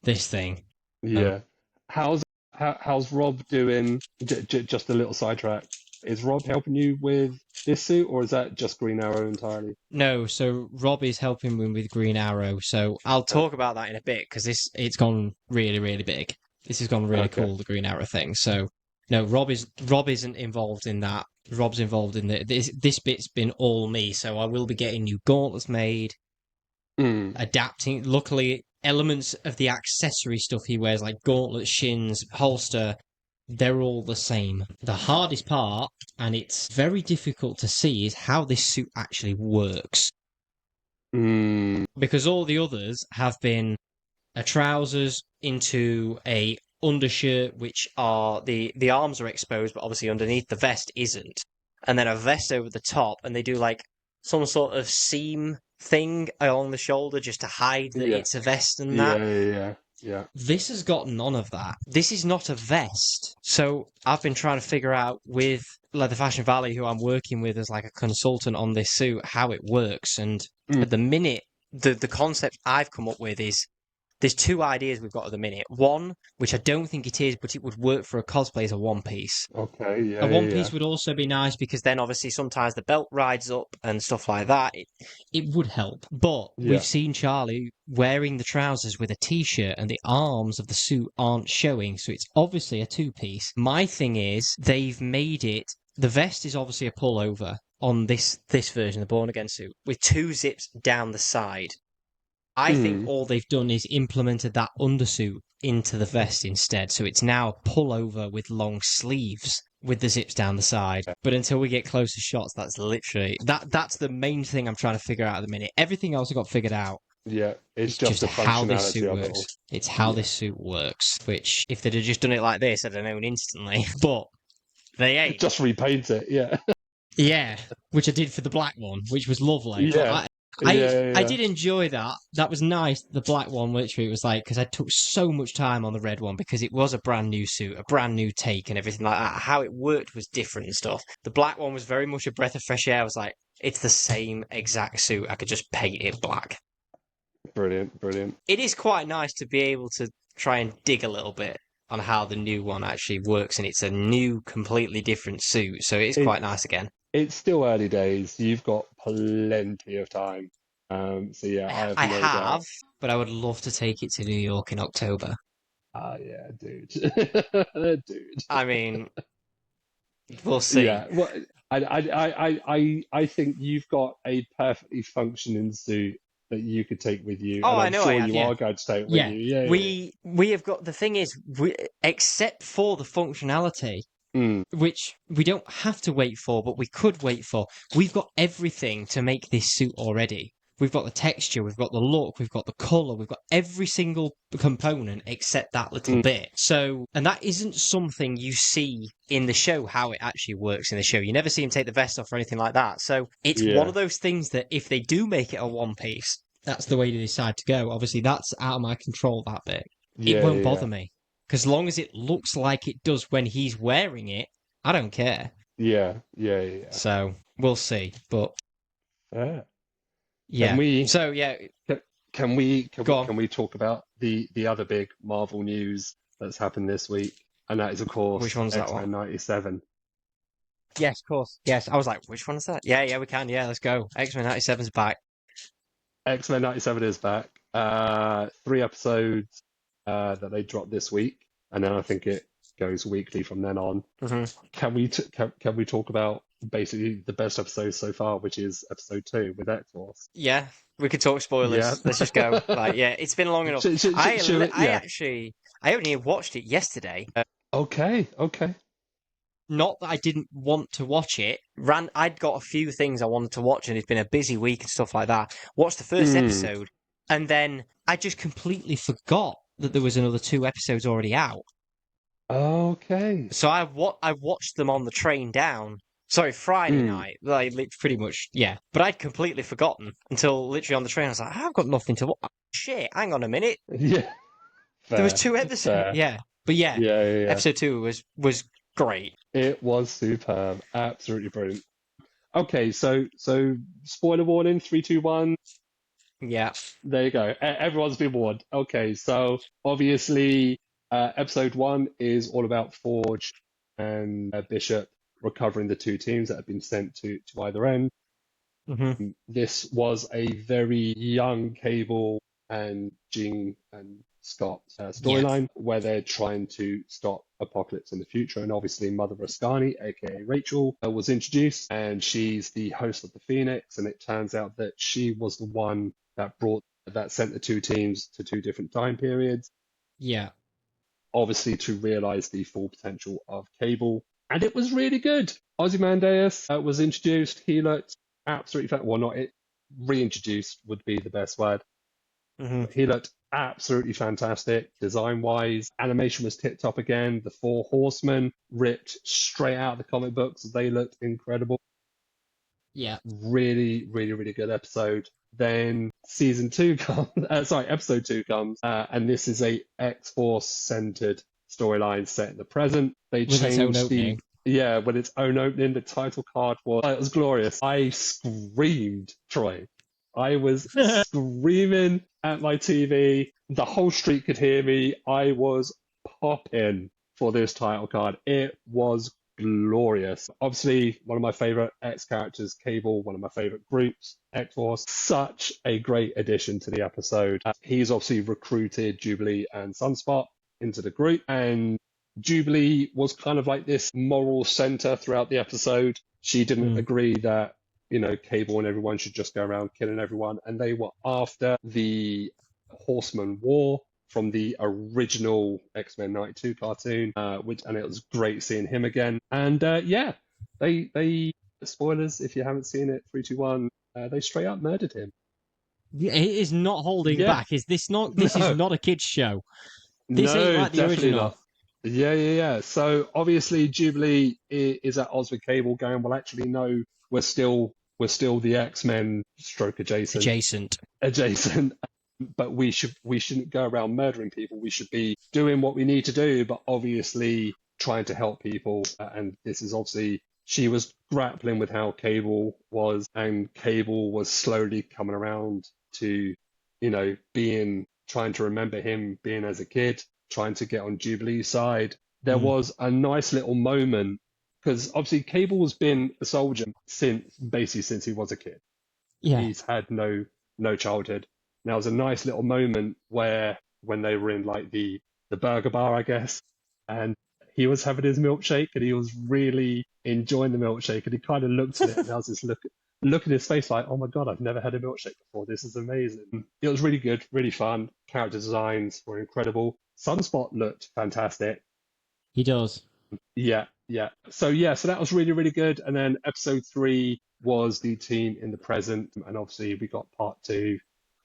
this thing. Yeah. How's how's Rob doing? Just a little sidetrack. Is Rob helping you with this suit, or is that just Green Arrow entirely? No, so Rob is helping me with Green Arrow, so I'll talk about that in a bit because it's gone really, really big. This has gone really Okay. cool, the Green Arrow thing. So no, Rob isn't involved in that. Rob's involved in this bit's been all me, so I will be getting new gauntlets made, Mm, adapting. Luckily, elements of the accessory stuff he wears, like gauntlets, shins, holster, they're all the same. The hardest part, and it's very difficult to see, is how this suit actually works. mm, Because all the others have been a trousers into a undershirt, which are the arms are exposed, but obviously underneath the vest isn't, and then a vest over the top, and they do like some sort of seam thing along the shoulder just to hide that Yeah. it's a vest and that. Yeah. This has got none of that. This is not a vest. So I've been trying to figure out with Leather Fashion Valley, who I'm working with as like a consultant on this suit, how it works. And at the minute, the concept I've come up with is there's two ideas we've got at the minute. One, which I don't think it is, but it would work for a cosplay, is a one piece. Okay, yeah, A one piece would also be nice because then obviously sometimes the belt rides up and stuff like that. It would help. But we've seen Charlie wearing the trousers with a t-shirt and the arms of the suit aren't showing, so it's obviously a two piece. My thing is they've made it, the vest is obviously a pullover on this version of the Born Again suit with two zips down the side. I think all they've done is implemented that undersuit into the vest instead. So it's now a pullover with long sleeves with the zips down the side. But until we get closer shots, that's literally that's the main thing I'm trying to figure out at the minute. Everything else I got figured out. Yeah, it's just the how this functionality suit of works. it all. It's how this suit works. Which if they'd have just done it like this, I'd have known instantly. But they ain't. Just repaint it, yeah. Yeah, which I did for the black one, which was lovely. Yeah. But I did enjoy that. That was nice. The black one, literally, it was like, because I took so much time on the red one because it was a brand new suit, a brand new take and everything like that. How it worked was different and stuff. The black one was very much a breath of fresh air. I was like, it's the same exact suit. I could just paint it black. Brilliant. It is quite nice to be able to try and dig a little bit on how the new one actually works, and it's a new, completely different suit, so it's quite nice again. It's still early days. You've got plenty of time. So yeah, I have no doubt. But I would love to take it to New York in October. Yeah, dude. Dude. I mean, we'll see. Yeah, well, I think you've got a perfectly functioning suit that you could take with you, Oh, and I I'm know sure I have, you yeah. are going to take with Yeah, you. Yeah, we have got, the thing is, except for the functionality, which we don't have to wait for, but we could wait for, we've got everything to make this suit already. We've got the texture, we've got the look, we've got the colour, we've got every single component except that little bit. So, and that isn't something you see in the show, how it actually works in the show. You never see him take the vest off or anything like that. So it's one of those things that if they do make it a one piece, that's the way they decide to go. Obviously, that's out of my control, that bit. It won't bother me. Because as long as it looks like it does when he's wearing it, I don't care. Yeah. So, we'll see. But Yeah. yeah. Can we talk about the other big Marvel news that's happened this week? And that is, of course, Which one's that X-Men one? 97. Yes, of course. Yes, I was like, which one is that? Yeah, we can. Yeah, let's go. X-Men 97's back. X-Men 97 is back. 3 episodes that they dropped this week, and then I think it goes weekly from then on. Can we talk about basically the best episode so far, which is episode 2 with X-Force? Yeah, we could talk spoilers. Yeah. Let's just go. Like, yeah, it's been long enough. I only watched it yesterday. Okay. Not that I didn't want to watch it. I'd got a few things I wanted to watch, and it's been a busy week and stuff like that. Watched the first episode, and then I just completely forgot that there was another 2 episodes already out. Okay. So I watched them on the train down. Sorry, Friday night. Like, pretty much, yeah. But I'd completely forgotten until literally on the train. I was like, I've got nothing to watch. Shit, hang on a minute. Yeah. There was 2 episodes. Fair. Yeah. But yeah, episode 2 was great. It was superb. Absolutely brilliant. Okay, so spoiler warning, 3, 2, 1. Yeah. There you go. Everyone's been warned. Okay, so obviously, episode 1 is all about Forge and Bishop recovering the 2 teams that have been sent to either end. This was a very young Cable and Jean and Scott storyline where they're trying to stop Apocalypse in the future. And obviously, Mother Rascani, aka Rachel, was introduced, and she's the host of the Phoenix. And it turns out that she was the one that sent the 2 teams to 2 different time periods. Yeah. Obviously, to realize the full potential of Cable. And it was really good. Ozymandias was introduced. He looked absolutely reintroduced would be the best word. He looked absolutely fantastic design-wise. Animation was tip-top again. The 4 Horsemen ripped straight out of the comic books. They looked incredible. Yeah. Really, really, really good episode. Then season two comes, episode two comes, and this is a X-Force centered storyline set in the present. They With its own changed opening. with its own opening. The title card was, it was glorious. I screamed, Troy. I was screaming at my TV. The whole street could hear me. I was popping for this title card. It was glorious. Obviously, one of my favorite X characters, Cable, one of my favorite groups, X-Force. Such a great addition to the episode. He's obviously recruited Jubilee and Sunspot into the group, and Jubilee was kind of like this moral center throughout the episode. She didn't agree that, Cable and everyone should just go around killing everyone, and they were after the Horseman War from the original X-Men 92 cartoon, and it was great seeing him again. And they spoilers if you haven't seen it, 3, 2, 1, they straight up murdered him. Yeah, it is not holding back. Is this not? This is not a kids show. This ain't like the original. Not. Yeah. So obviously Jubilee is at odds with Cable, going, well, actually, no, we're still the X-Men stroke adjacent. But we shouldn't go around murdering people. We should be doing what we need to do, but obviously trying to help people. And this is obviously, she was grappling with how Cable was, and Cable was slowly coming around to, trying to remember him being as a kid, trying to get on Jubilee's side. There was a nice little moment, because obviously Cable's been a soldier since he was a kid. Yeah. He's had no childhood. Now, it was a nice little moment where, when they were in like the burger bar, I guess, and he was having his milkshake and he was really enjoying the milkshake, and he kind of looked at it and there was this look in his face like, oh my God, I've never had a milkshake before. This is amazing. It was really good, really fun. Character designs were incredible. Sunspot looked fantastic. He does. Yeah. So that was really, really good. And then episode 3 was the team in the present, and obviously we got part 2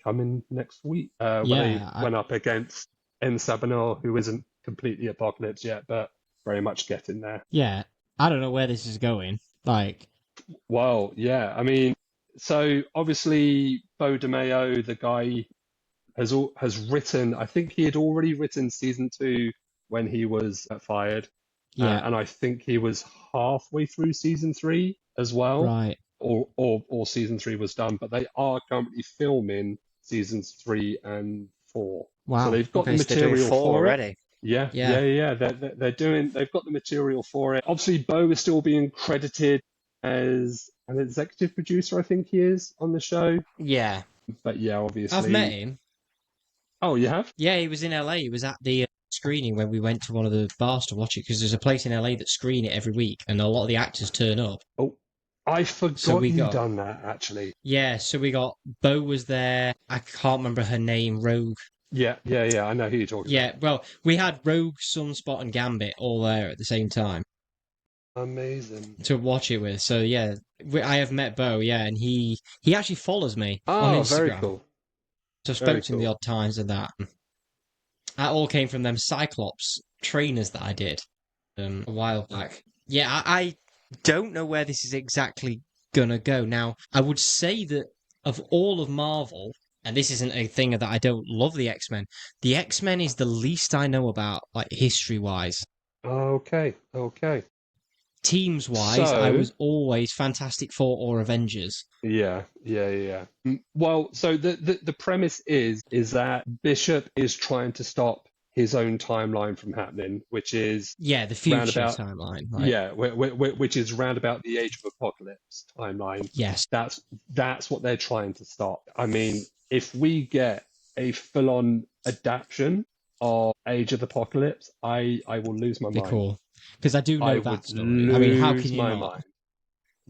coming next week. When they went up against En Sabinor, who isn't completely Apocalypse yet, but very much getting there. Yeah, I don't know where this is going. Well, yeah, I mean, so obviously Beau DeMayo, the guy, has written. I think he had already written season 2 when he was fired. Yeah, and I think he was halfway through season 3 as well. Right. Or season 3 was done, but they are currently filming seasons 3 and 4. Wow. So they've got the so they're material doing 4 for already. it. Yeah. They've got the material for it. Obviously, Beau is still being credited as an executive producer, I think he is, on the show. Yeah. But yeah, obviously. I've met him. Oh, you have? Yeah, he was in LA. He was at the screening when we went to one of the bars to watch it, because there's a place in LA that screen it every week, and a lot of the actors turn up. Oh, I forgot you done that, actually. Yeah, so we got, Beau was there. I can't remember her name, Rogue. Yeah, I know who you're talking about. Yeah, well, we had Rogue, Sunspot, and Gambit all there at the same time. Amazing. To watch it with. So, yeah, I have met Beau, yeah, and he actually follows me on Instagram. Very cool. So I've spoken to him the odd times and that. That all came from them Cyclops trainers that I did a while back. Yeah, I don't know where this is exactly gonna go. Now, I would say that of all of Marvel, and this isn't a thing that I don't love the X-Men is the least I know about, like, history-wise. Okay. Teams-wise, I was always Fantastic Four or Avengers. Yeah. Well, so the premise is that Bishop is trying to stop his own timeline from happening, which is the future timeline. Right? Yeah, which is round about the Age of Apocalypse timeline. Yes, that's what they're trying to stop. I mean, if we get a full-on adaptation of Age of Apocalypse, I will lose my mind. Cool. Because I do know that story. I mean, how can you not? Mind.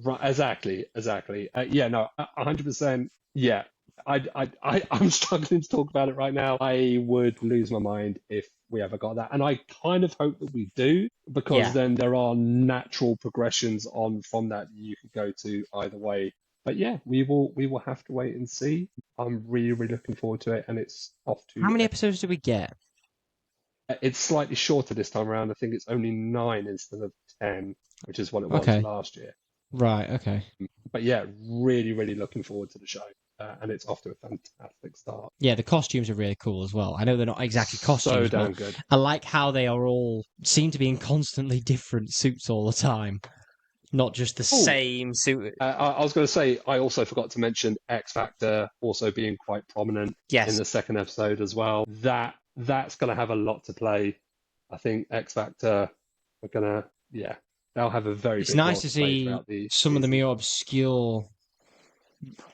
Right, exactly. 100%. Yeah, I'm struggling to talk about it right now. I would lose my mind if we ever got that, and I kind of hope that we do, because then there are natural progressions on from that you could go to either way. But yeah, we will have to wait and see. I'm really, really looking forward to it, and it's off to. How many episodes do we get? It's slightly shorter this time around. I think it's only 9 instead of 10, which is what it was last year. Right, okay. But yeah, really, really looking forward to the show. and it's off to a fantastic start. Yeah, the costumes are really cool as well. I know they're not exactly costumes, So damn but good. I like how they are all seem to be in constantly different suits all the time, not just the same suit. I was going to say, I also forgot to mention X Factor also being quite prominent in the second episode as well. That's going to have a lot to play. I think X Factor are going to, yeah, they'll have a very It's big nice role to to play see throughout the some of the season. more obscure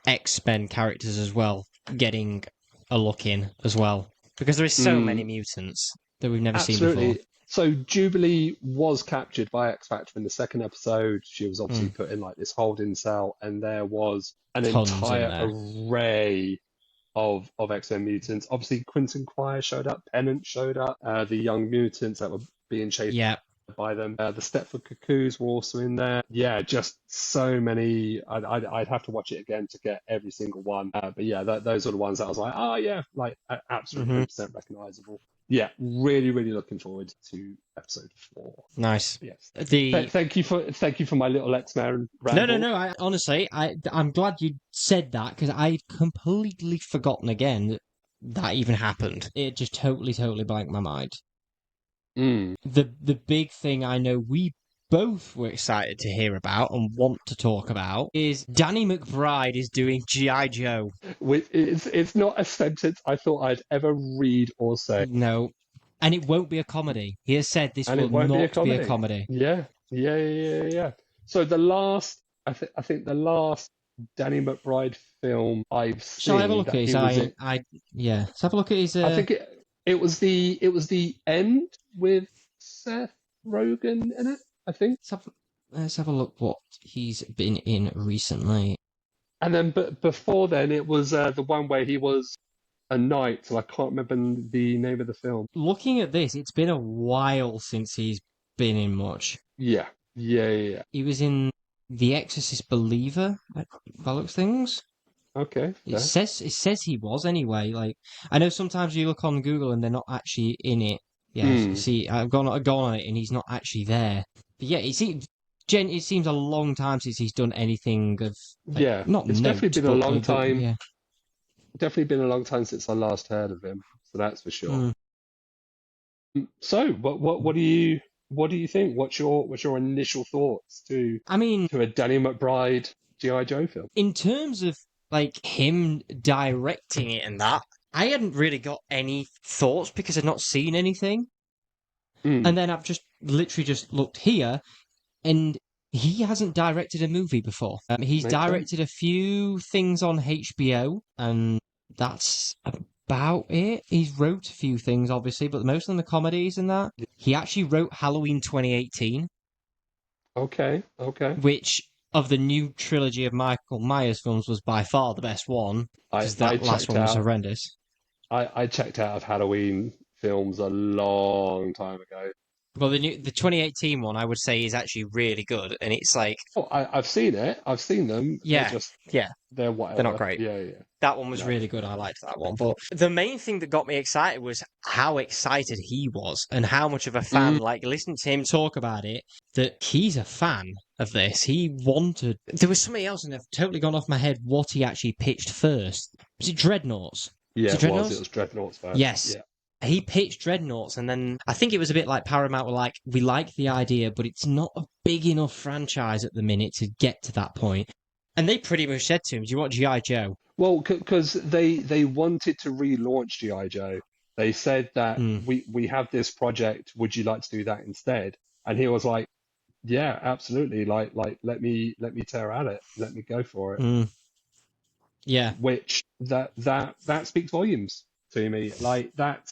X-Men characters as well getting a look in as well, because there is so many mutants that we've never seen before. So Jubilee was captured by X Factor in the second episode. She was obviously put in like this holding cell, and there was an entire array of X-Men mutants. Obviously, Quentin Quire showed up, Pennant showed up, the young mutants that were being chased by them. The Stepford Cuckoos were also in there. Yeah, just so many. I'd have to watch it again to get every single one. But yeah, those are the ones that I was like, oh yeah, like absolutely 100% recognizable. Yeah, really, really looking forward to episode 4. Nice. Yes. The thank you for my little X-Men ramble. No. Honestly, I'm glad you said that because I'd completely forgotten again that even happened. It just totally blanked my mind. The big thing I know we both were excited to hear about and want to talk about is Danny McBride is doing G.I. Joe. It's not a sentence I thought I'd ever read or say. No. And it won't be a comedy. He has said this will not be a comedy. Yeah. So I think the last Danny McBride film I've seen. Shall I have a look at his? Yeah. Let's have a look at his. I think it was the End with Seth Rogen in it. I think. Let's have a look what he's been in recently. And then, but before then, it was the one where he was a knight. So I can't remember the name of the film. Looking at this, it's been a while since he's been in much. Yeah. He was in The Exorcist Believer, by looks things. Okay. It says he was anyway. Like I know sometimes you look on Google and they're not actually in it. Yeah, see, I've gone on it and he's not actually there. But yeah, it seems a long time since he's done anything of it's definitely been a long time. Yeah. Definitely been a long time since I last heard of him, so that's for sure. So, what do you think? What's your initial thoughts to a Danny McBride G.I. Joe film? In terms of like him directing it and that, I hadn't really got any thoughts because I'd not seen anything. And then I've just literally looked here, and he hasn't directed a movie before. He's directed a few things on HBO, and that's about it. He's wrote a few things, obviously, but most of them are comedies and that. He actually wrote Halloween 2018. Okay. Which, of the new trilogy of Michael Myers films, was by far the best one. Because that last one was horrendous. I checked out of Halloween films a long time ago. Well, the 2018 one, I would say, is actually really good, and it's like... Oh, I've seen it. I've seen them. Yeah, they're whatever. They're not great. Yeah. That one was really good. I liked that one. But the main thing that got me excited was how excited he was and how much of a fan, like, listening to him talk about it, that he's a fan of this. He wanted... There was something else, and I've totally gone off my head what he actually pitched first. Was it Dreadnoughts? Yeah, it was Dreadnoughts first. Yes. Yeah. He pitched Dreadnoughts, and then I think it was a bit like Paramount were like, we like the idea, but it's not a big enough franchise at the minute to get to that point. And they pretty much said to him, do you want G.I. Joe? Well, because they wanted to relaunch G.I. Joe. They said that we have this project, would you like to do that instead? And he was like, yeah, absolutely. Like let me tear at it. Let me go for it. Yeah. Which that speaks volumes to me. Like that.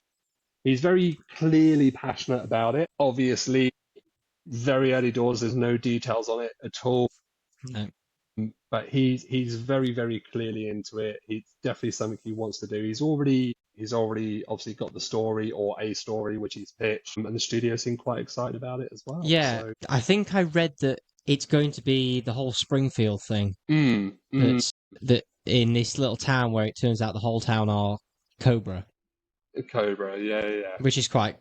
He's very clearly passionate about it. Obviously, very early doors. There's no details on it at all. No. But he's very, very clearly into it. It's definitely something he wants to do. He's already obviously got the story or a story which he's pitched, and the studio seem quite excited about it as well. Yeah, so. I think I read that it's going to be the whole Springfield thing. That in this little town where it turns out the whole town are Cobra. Cobra, yeah. Which is quite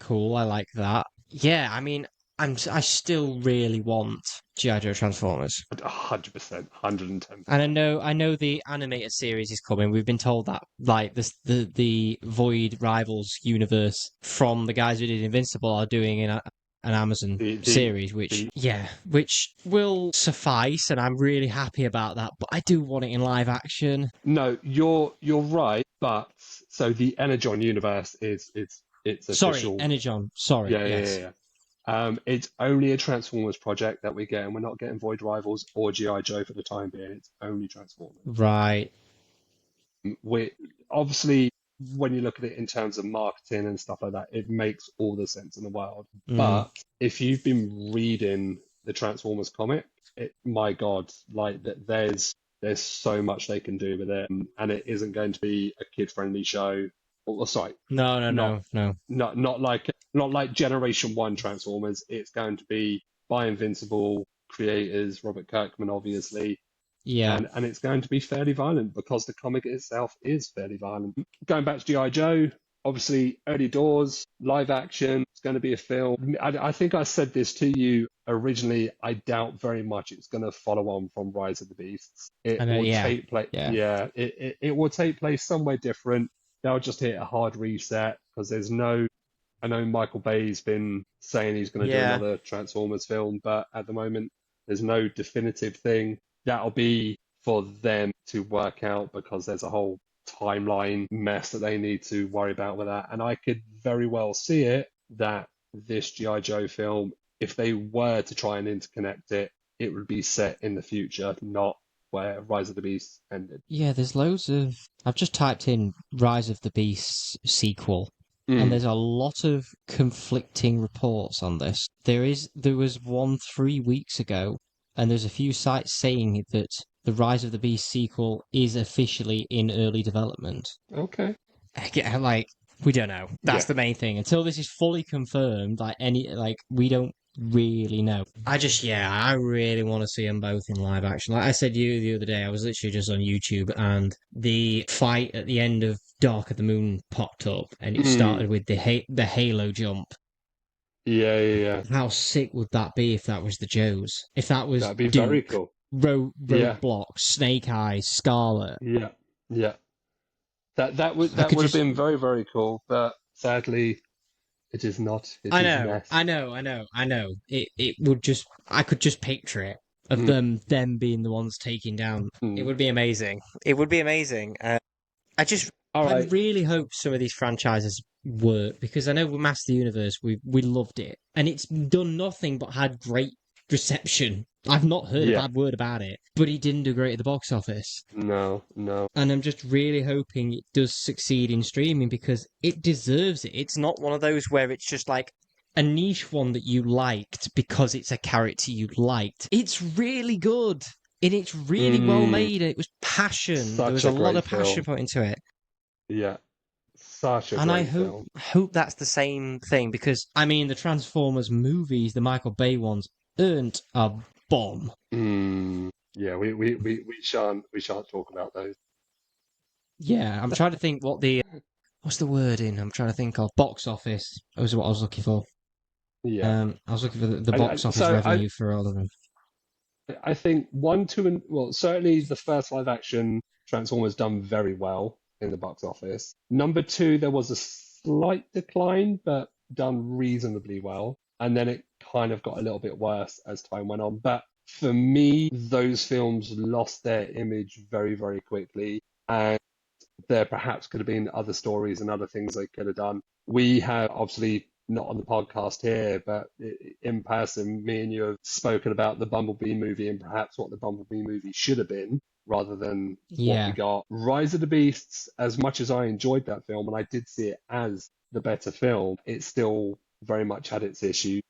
cool. I like that. Yeah, I mean, I still really want G.I. Joe Transformers. 100%, 110%. And I know the animated series is coming. We've been told that like the Void Rivals universe from the guys who did Invincible are doing an Amazon series, which will suffice, and I'm really happy about that. But I do want it in live action. No, you're right, but so the Energon universe is it's official. Sorry, Energon. Sorry, yes. Yeah. It's only a Transformers project that we get, and we're not getting Void Rivals or G.I. Joe for the time being. It's only Transformers. Right. We obviously, when you look at it in terms of marketing and stuff like that, it makes all the sense in the world. But if you've been reading the Transformers comic, my God, like that, there's so much they can do with it, and it isn't going to be a kid-friendly show. Well, sorry, No. not like Generation One Transformers. It's going to be by Invincible creators, Robert Kirkman, obviously. Yeah. And it's going to be fairly violent because the comic itself is fairly violent. Going back to G.I. Joe, obviously early doors, live action, it's going to be a film. I think I said this to you originally. I doubt very much it's going to follow on from Rise of the Beasts. It will take place. Yeah, it will take place somewhere different. They'll just hit a hard reset because I know Michael Bay's been saying he's going to do another Transformers film, but at the moment, there's no definitive thing. That'll be for them to work out because there's a whole timeline mess that they need to worry about with that. And I could very well see it that this G.I. Joe film, if they were to try and interconnect it, it would be set in the future, not where Rise of the Beasts ended. Yeah, there's loads of... I've just typed in Rise of the Beasts sequel, and there's a lot of conflicting reports on this. There was one 3 weeks ago, and there's a few sites saying that the Rise of the Beast sequel is officially in early development. Okay. Like, we don't know. That's the main thing. Until this is fully confirmed, we don't really know. I really want to see them both in live action. Like I said to you the other day, I was literally just on YouTube, and the fight at the end of Dark of the Moon popped up, and it started with the Halo jump. Yeah. How sick would that be if that was the Joes? If that was That'd be Duke, very cool. Roadblock, Snake Eyes, Scarlet. Yeah. That would have been very, very cool, but sadly it is not. I know. It would just, I could just picture it of them being the ones taking down. It would be amazing. It would be amazing. I really hope some of these franchises work, because I know with Master Universe we loved it, and it's done nothing but had great reception. I've not heard a bad word about it, but it didn't do great at the box office. No. And I'm just really hoping it does succeed in streaming, because it deserves it. It's not one of those where it's just like a niche one that you liked because it's a character you liked. It's really good, and it's really well made. It was passion. There was a lot of passion put into it. Yeah. Such a great film. I hope that's the same thing, because I mean the Transformers movies, the Michael Bay ones, earned a bomb. Yeah, we shan't talk about those. Yeah, I'm trying to think what's the wording I'm trying to think of. Box office was what I was looking for. Yeah. I was looking for the box office revenue for all of them. I think 1, 2, and certainly the first live action Transformers done very well in the box office. Number 2, there was a slight decline, but done reasonably well. And then it kind of got a little bit worse as time went on. But for me, those films lost their image very, very quickly. And there perhaps could have been other stories and other things they could have done. We have obviously not on the podcast here, but in person, me and you have spoken about the Bumblebee movie and perhaps what the Bumblebee movie should have been, rather than what we got. Rise of the Beasts, as much as I enjoyed that film, and I did see it as the better film, it still very much had its issues.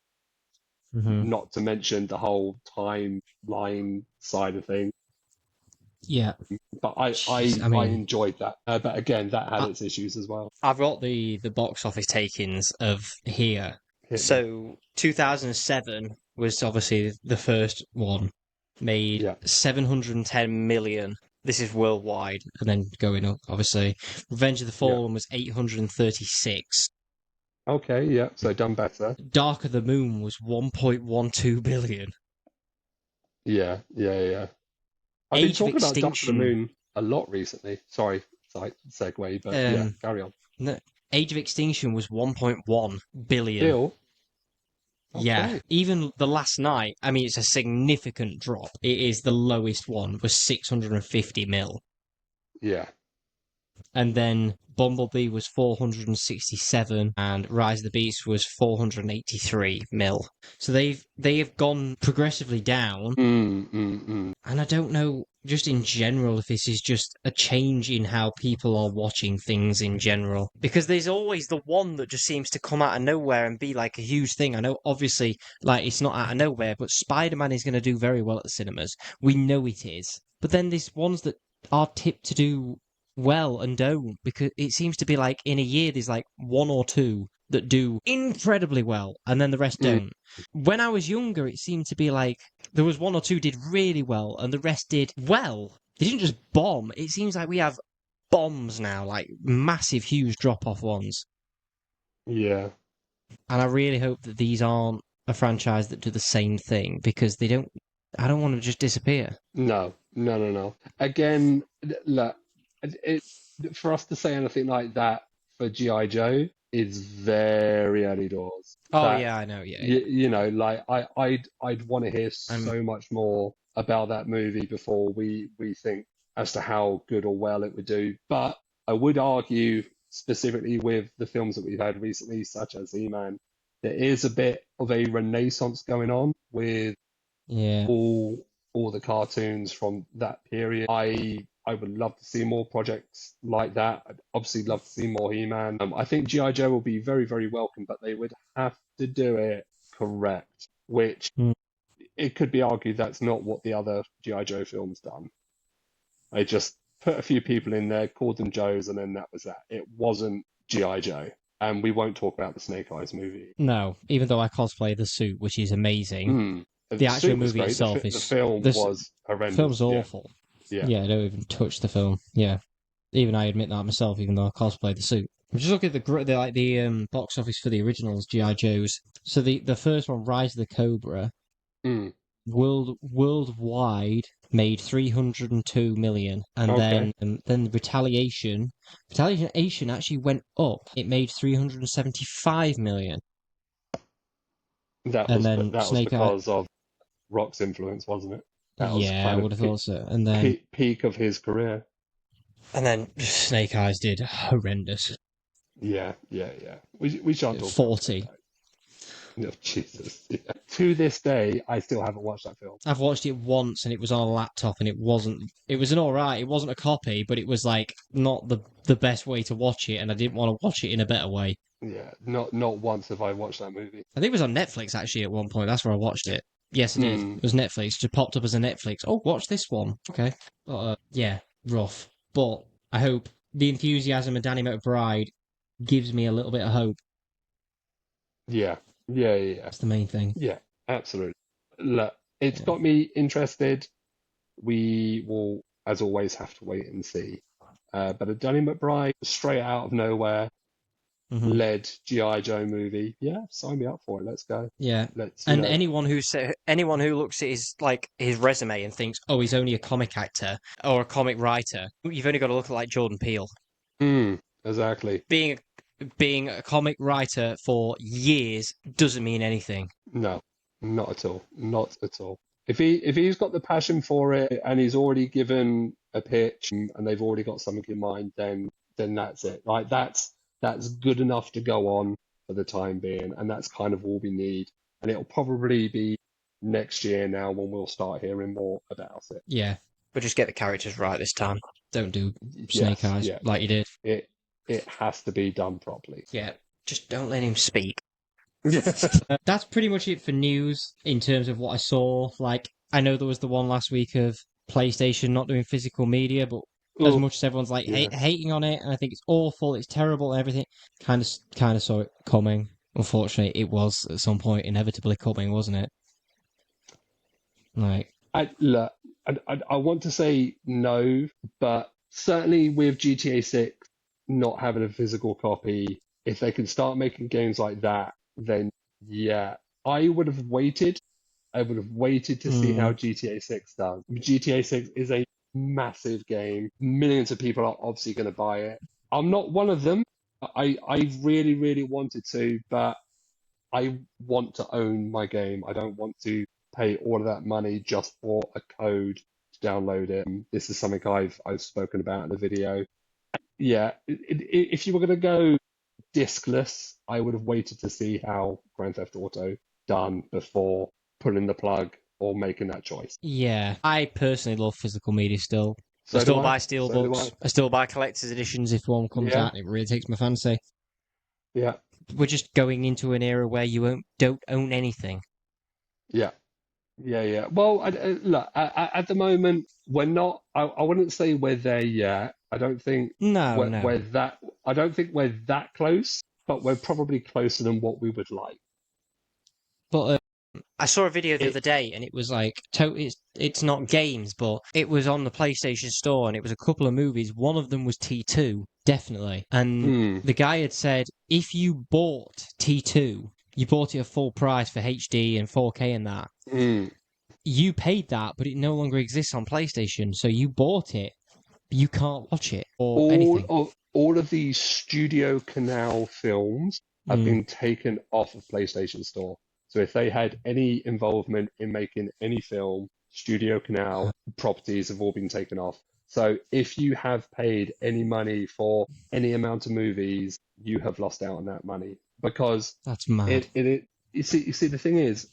Not to mention the whole timeline side of things. Yeah. But I enjoyed that. But again, that had its issues as well. I've got the box office takings of here. So 2007 was obviously the first one. Made 710 million. This is worldwide, and then going up, obviously. Revenge of the Fallen was 836. Okay, yeah, so done better. Dark of the Moon was 1.12 billion. Yeah. I've been Age of talking about Dark of the Extinction, Moon a lot recently. Sorry, side segue, but yeah, um, carry on. no, Age of Extinction was 1.1 billion. Still, Yeah, okay. even the last night, I mean, it's a significant drop. It is the lowest one, was 650 mil. Yeah. And then Bumblebee was 467 and Rise of the Beast was 483 mil. So they have gone progressively down. Mm. And I don't know, just in general, if this is just a change in how people are watching things in general. Because there's always the one that just seems to come out of nowhere and be like a huge thing. I know, obviously, like it's not out of nowhere, but Spider-Man is going to do very well at the cinemas. We know it is. But then there's ones that are tipped to do well and don't, because it seems to be like in a year there's like one or two that do incredibly well and then the rest Mm. don't. When I was younger, it seemed to be like there was one or two did really well and the rest did well. They didn't just bomb. It seems like we have bombs now, like massive, huge drop off ones. Yeah. And I really hope that these aren't a franchise that do the same thing because they don't. I don't want to just disappear. No. Again, look, it, for us to say anything like that for G.I. Joe is very early doors. Oh That yeah, I know. Yeah, you know, like I'd want to hear I'm. so much more about that movie before we think as to how good or well it would do. But I would argue specifically with the films that we've had recently, such as E-Man, there is a bit of a renaissance going on with Yeah. all the cartoons from that period. I would love to see more projects like that. I'd obviously love to see more He-Man. I think G.I. Joe will be very, very welcome, but they would have to do it correct, which Mm. it could be argued that's not what the other G.I. Joe films done. They just put a few people in there, called them Joes, and then that was that. It wasn't G.I. Joe. And we won't talk about the Snake Eyes movie. No, even though I cosplay the suit, which is amazing, Mm. the The actual suit was movie great. itself The is film this was film's horrendous. Yeah, awful. yeah. Yeah, I don't even touch the film. Yeah, even I admit that myself, even though I cosplay the suit. Just look at the box office for the originals GI Joes. So the first one, Rise of the Cobra, Mm. worldwide made 302 million, and Okay. then the Retaliation actually went up. It made 375 million, and then That was Snake Eye. because of Rock's influence, wasn't it? That was Yeah, I kind of would have thought so. And then peak of his career. Snake Eyes did horrendous. Yeah. We shan't talk about Snake 40. Eyes. No, Jesus. Yeah. To this day, I still haven't watched that film. I've watched it once and it was on a laptop and it was an alright, it wasn't a copy, but it was like not the best way to watch it and I didn't want to watch it in a better way. Yeah, not once have I watched that movie. I think it was on Netflix actually at one point. That's where I watched it. Yes, I did. Hmm. It was Netflix. It just popped up as a Netflix. Oh, watch this one. Okay. But, yeah, rough. But I hope the enthusiasm of Danny McBride gives me a little bit of hope. Yeah, yeah. That's the main thing. Yeah, absolutely. Look, it's Yeah. got me interested. We will, as always, have to wait and see. But a Danny McBride, straight out of nowhere, Hmm. led G.I. Joe movie. Yeah, sign me up for it. Let's go. Yeah. Let's, And anyone who looks at his resume and thinks, oh, he's only a comic actor or a comic writer, you've only got to look at like Jordan Peele. exactly. Being a comic writer for years doesn't mean anything. No, not at all. Not at all. If he's got the passion for it and he's already given a pitch and they've already got something in mind, then that's it. Right? That's good enough to go on for the time being, and that's kind of all we need. And it'll probably be next year now when we'll start hearing more about it. Yeah. But just get the characters right this time. Don't do Snake Yes, Eyes yeah. like you did. It has to be done properly. Yeah. Just don't let him speak. Yeah. That's pretty much it for news in terms of what I saw. Like, I know there was the one last week of PlayStation not doing physical media, but as Oh, much as everyone's like yeah. hating on it, and I think it's awful, it's terrible, and everything, kind of saw it coming. Unfortunately, it was at some point inevitably coming, wasn't it? Like, Look, I want to say no, but certainly with GTA 6 not having a physical copy, if they can start making games like that, then yeah, I would have waited. I would have waited to see how Mm. GTA 6 does. GTA 6 is a massive game. Millions of people are obviously going to buy it. I'm not one of them. I really, really wanted to, but I want to own my game. I don't want to pay all of that money just for a code to download it. This is something I've spoken about in the video. Yeah, if you were going to go diskless, I would have waited to see how Grand Theft Auto done before pulling the plug or making that choice. Yeah, I personally love physical media still. I So do still I. buy So do steelbooks. I. I still buy collector's editions if one comes Yeah, out. It really takes my fancy. yeah, We're just going into an era where don't own anything. yeah, yeah. Well, look, at the moment, we're not. I wouldn't say we're there yet. I don't think No, no. we're that. I don't think we're that close, but we're probably closer than what we would like. But I saw a video the other It. day, and it was like, it's not games, but it was on the PlayStation Store, and it was a couple of movies. One of them was T2, definitely. And Mm, the guy had said, if you bought T2, you bought it at full price for HD and 4K and that. mm. You paid that, but it no longer exists on PlayStation. So you bought it, but you can't watch it or anything. All of these Studio Canal films have Mm. been taken off of PlayStation Store. So if they had any involvement in making any film, Studio Canal properties have all been taken off. So if you have paid any money for any amount of movies, you have lost out on that money because That's mad. it you see the thing is,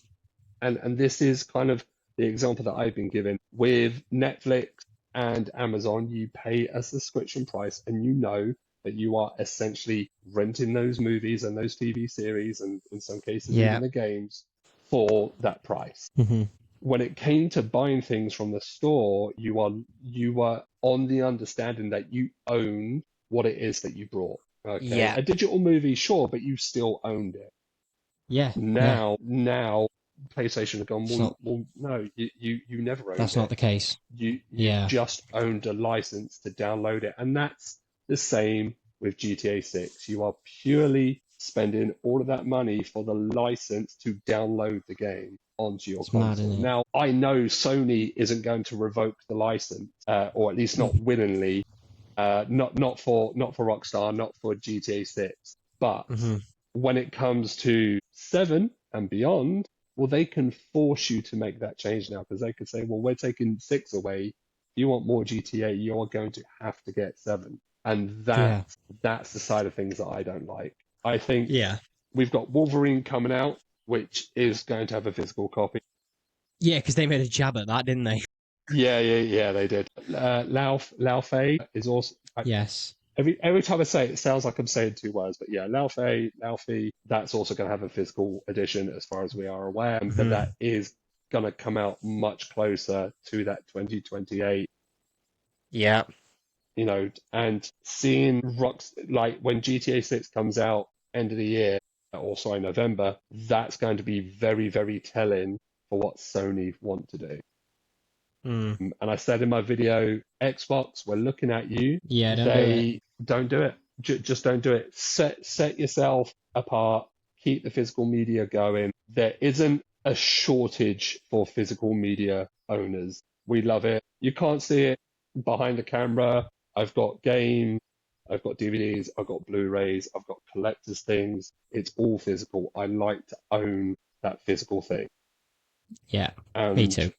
and this is kind of the example that I've been given with Netflix and Amazon. You pay a subscription price, and you know that you are essentially renting those movies and those TV series, and in some cases even Yeah. the games, for that price. Hmm. When it came to buying things from the store, you are on the understanding that you owned what it is that you brought. Okay, Yeah. a digital movie, sure, but you still owned it. Yeah. Yeah. Now, PlayStation have gone, It's not. well, no, you never owned That's not it. the case. You Yeah. just owned a license to download it, and that's the same with GTA 6. You are purely spending all of that money for the license to download the game onto your It's mad, console. isn't it? Now, I know Sony isn't going to revoke the license, or at least not willingly, not for Rockstar, not for GTA 6, but Mm-hmm. when it comes to 7 and beyond, well, they can force you to make that change now because they could say, well, we're taking 6 away. If you want more GTA, you're going to have to get 7. And Yeah. that's the side of things that I don't like. I think Yeah. we've got Wolverine coming out, which is going to have a physical copy. Yeah, because they made a jab at that, didn't they? Yeah, they did. Lao Fei is also. Yes. Every time I say it, it sounds like I'm saying two words, but yeah, Lao Fei, that's also going to have a physical edition as far as we are aware, but Hmm. that is going to come out much closer to that 2028, Yeah. and seeing rocks like when GTA 6 comes out end of the year, or sorry, November, that's going to be very, very telling for what Sony want to do. Mm. And I said in my video, Xbox, we're looking at you. Yeah, don't do it. They don't do it. Just don't do it. Set yourself apart. Keep the physical media going. There isn't a shortage for physical media owners. We love it. You can't see it behind the camera. I've got games, I've got DVDs, I've got Blu-rays, I've got collector's things. It's all physical. I like to own that physical thing. Yeah. Me and too.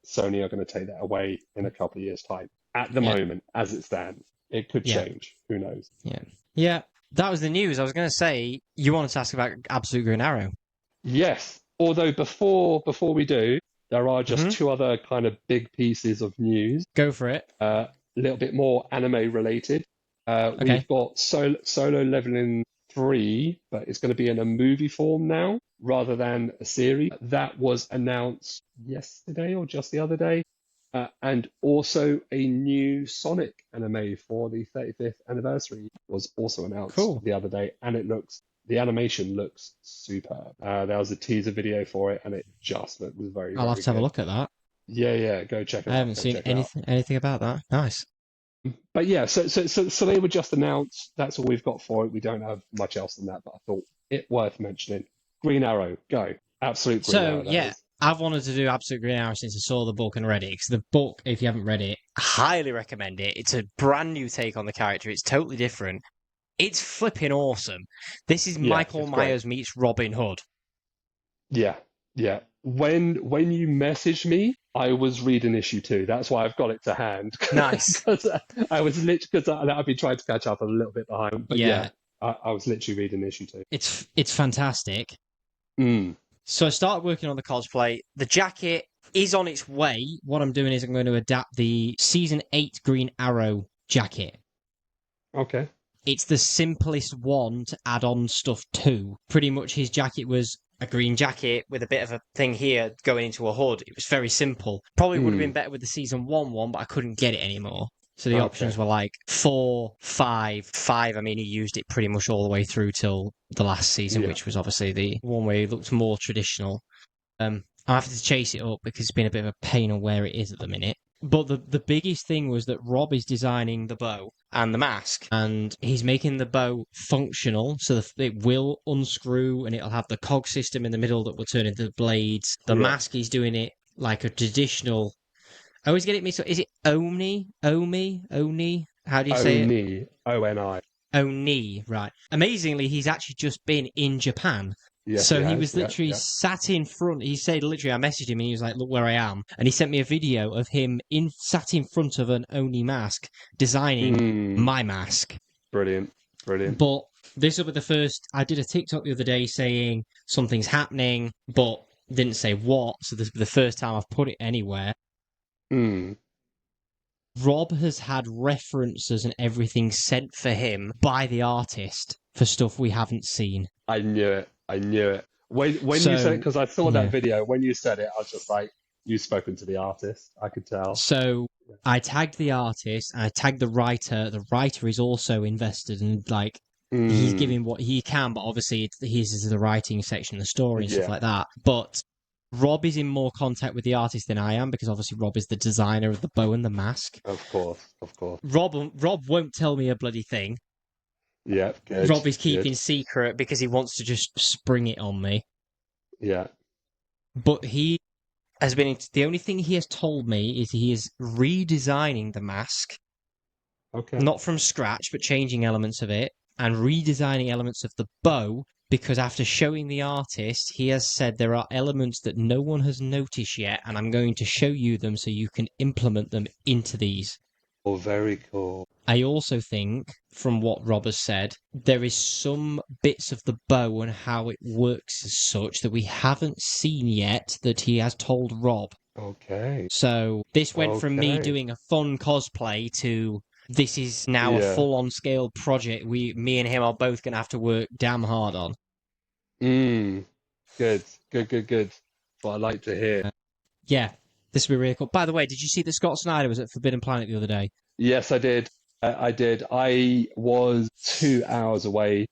Sony are going to take that away in a couple of years' time. At the Yeah. moment, as it stands, it could Yeah. change. Who knows? Yeah. Yeah. That was the news. I was going to say you wanted to ask about Absolute Green Arrow. Yes. Although before we do, there are just Hmm. two other kind of big pieces of news, Go for it. a little bit more anime related. Okay. We've got Solo Leveling 3, but it's going to be in a movie form now rather than a series. That was announced yesterday or just the other day. And also a new Sonic anime for the 35th anniversary was also announced Cool. the other day, and the animation looks superb. There was a teaser video for it, and it just looked very, I'll have very to have a good. look at that. Yeah, go check it I out. haven't Go seen check it out. anything about that. Nice. But yeah, so they were just announced. That's all we've got for it. We don't have much else than that, but I thought it worth mentioning. Green Arrow, go. Absolute Green So Arrow, that yeah, is. I've wanted to do Absolute Green Arrow since I saw the book and read it. Because the book, if you haven't read it, highly recommend it. It's a brand new take on the character. It's totally different. It's flipping awesome. This is Yeah, Michael it's great. Myers meets Robin Hood. Yeah, yeah. When you messaged me, I was reading issue 2. That's why I've got it to hand Nice. because I was literally because I've been trying to catch up a little bit behind. But yeah, Yeah, I was literally reading issue 2. it's fantastic. Mm, So I started working on the cosplay. The jacket is on its way. What I'm doing is I'm going to adapt the season 8 Green Arrow jacket. okay. It's the simplest one to add on stuff to. Pretty much his jacket was a green jacket with a bit of a thing here going into a hood. It was very simple. Probably would have been Mm, better with the season 1 one, but I couldn't get it anymore. So the options okay. were like 4, 5, 5. I mean, he used it pretty much all the way through till the last season, Yeah. which was obviously the one where he looked more traditional. I have to chase it up because it's been a bit of a pain on where it is at the minute. But the biggest thing was that Rob is designing the bow and the mask, and he's making the bow functional so that it will unscrew and it'll have the cog system in the middle that will turn into the blades. The Yeah. mask, he's doing it like a traditional. I always get it mixed up. Is it Oni? Omi? Oni? How do you say it? Oni. Oni. Oni, right. Amazingly, he's actually just been in Japan. Yes, he So he has. was Yeah, literally yeah. sat in front. He said, literally, I messaged him and he was like, look where I am. And he sent me a video of him sat in front of an Oni mask designing Mm, my mask. brilliant. Brilliant. But this will be the first. I did a TikTok the other day saying something's happening, but didn't say what. So this will be the first time I've put it anywhere. Mm, Rob has had references and everything sent for him by the artist for stuff we haven't seen. I knew it. I knew it. When you said it, So, because I saw that yeah. video, when you said it, I was just like, you've spoken to the artist. I could tell. So I tagged the artist and I tagged the writer. The writer is also invested and like he's Mm, giving what he can, but obviously his is the writing section, the story and stuff yeah, like that. But Rob is in more contact with the artist than I am because obviously Rob is the designer of the bow and the mask. of course, of course. Rob won't tell me a bloody thing. Yeah, good, Rob is good. keeping secret because he wants to just spring it on me. Yeah, But he has been the only thing he has told me is he is redesigning the mask, okay. not from scratch, but changing elements of it and redesigning elements of the bow. Because after showing the artist, he has said there are elements that no one has noticed yet, and I'm going to show you them so you can implement them into these. Oh, very cool. I also think, from what Rob has said, there is some bits of the bow and how it works as such that we haven't seen yet that he has told Rob. Okay, So this went from me okay. doing a fun cosplay to this is now a Yeah. full-on scale project. Me and him are both going to have to work damn hard on. Mm, good, good, good, good. That's what I like to hear. Yeah, this will be really cool. By the way, did you see that Scott Snyder was at Forbidden Planet the other day? Yes, I did. I did. I was 2 hours away.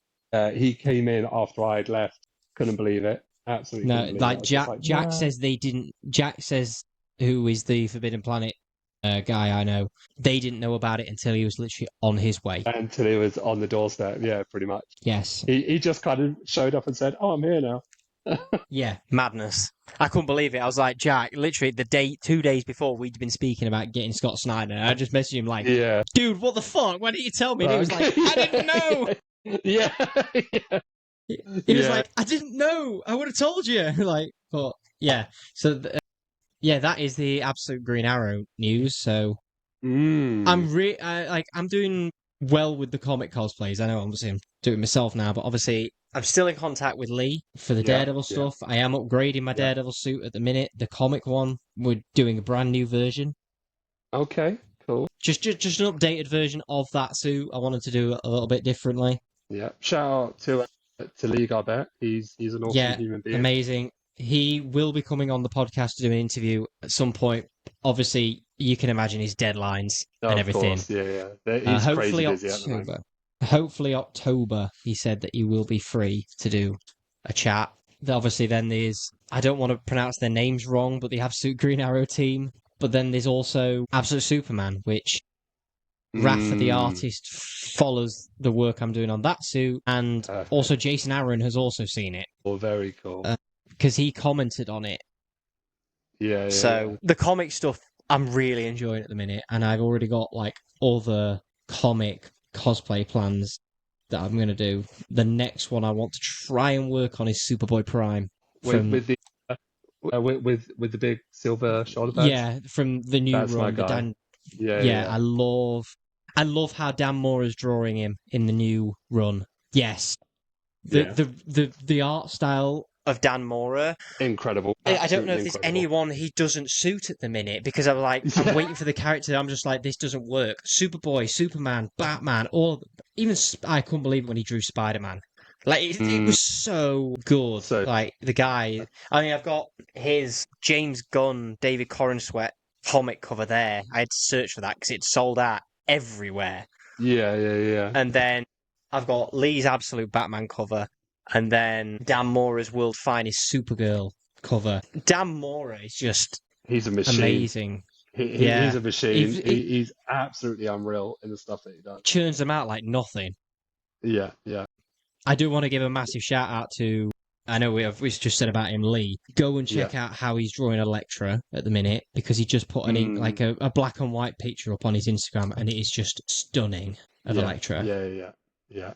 He came in after I had left. Couldn't believe it. Absolutely couldn't No, believe it. I like was just like, Jack what? says they didn't. Jack says, who is the Forbidden Planet guy I know, they didn't know about it until he was literally on his way. Until he was on the doorstep. Yeah, pretty much. Yes. He just kind of showed up and said, "Oh, I'm here now." Yeah, madness. I couldn't believe it. I was like, Jack, literally 2 days before we'd been speaking about getting Scott Snyder. I just messaged him like, Yeah. dude, what the fuck? Why didn't you tell me? And he was like, I didn't know. Yeah. Yeah. He was Yeah. like, I didn't know. I would have told you. Like, but yeah. So yeah, that is the absolute Green Arrow news. So Mm. I'm doing well with the comic cosplays. I know obviously I'm doing myself now, but obviously I'm still in contact with Lee for the Yeah. Daredevil Yeah. stuff. I am upgrading my Yeah. Daredevil suit at the minute. The comic one, we're doing a brand new version. Okay. Cool. Just an updated version of that suit. I wanted to do it a little bit differently. Yeah. Shout out to Lee Garbett. He's an awesome Yeah, human being. amazing. He will be coming on the podcast to do an interview at some point. Obviously, you can imagine his deadlines Oh, and of everything. course. Yeah. Yeah. He's crazy Hopefully busy at the moment. October. Hopefully October. He said that he will be free to do a chat. Obviously, then there's I don't want to pronounce their names wrong, but the Absolute Green Arrow team. But then there's also Absolute Superman, which Wrath of the Artist follows the work I'm doing on that suit, and also Jason Aaron has also seen it. Oh, very cool. Because he commented on it. Yeah. So the comic stuff I'm really enjoying at the minute, and I've already got like other comic cosplay plans that I'm gonna do. The next one I want to try and work on is Superboy Prime with the big silver shoulder pads. Yeah, from the new That's run. my guy. Dan... Yeah. I love how Dan Mora's drawing him in the new run. Yes, the art style of Dan Mora, incredible. I don't know if there's anyone he doesn't suit at the minute, because I'm waiting for the character. I'm just like, this doesn't work. Superboy, Superman, Batman, even I couldn't believe it when he drew Spider-Man. Like it was so good. Like the guy. I mean, I've got his James Gunn, David Corenswet comic cover there. I had to search for that because it's sold out everywhere. Yeah. And then I've got Lee's Absolute Batman cover, and then Dan Mora's World Finest Supergirl cover. Dan Mora is just he's a machine. Amazing. He's a machine. He's absolutely unreal in the stuff that he does. Churns them out like nothing. Yeah. I do want to give a massive shout out to, I know we just said about him, Lee. Go and check out how he's drawing Elektra at the minute, because he just put a black and white picture up on his Instagram, and it is just stunning of Elektra. Yeah.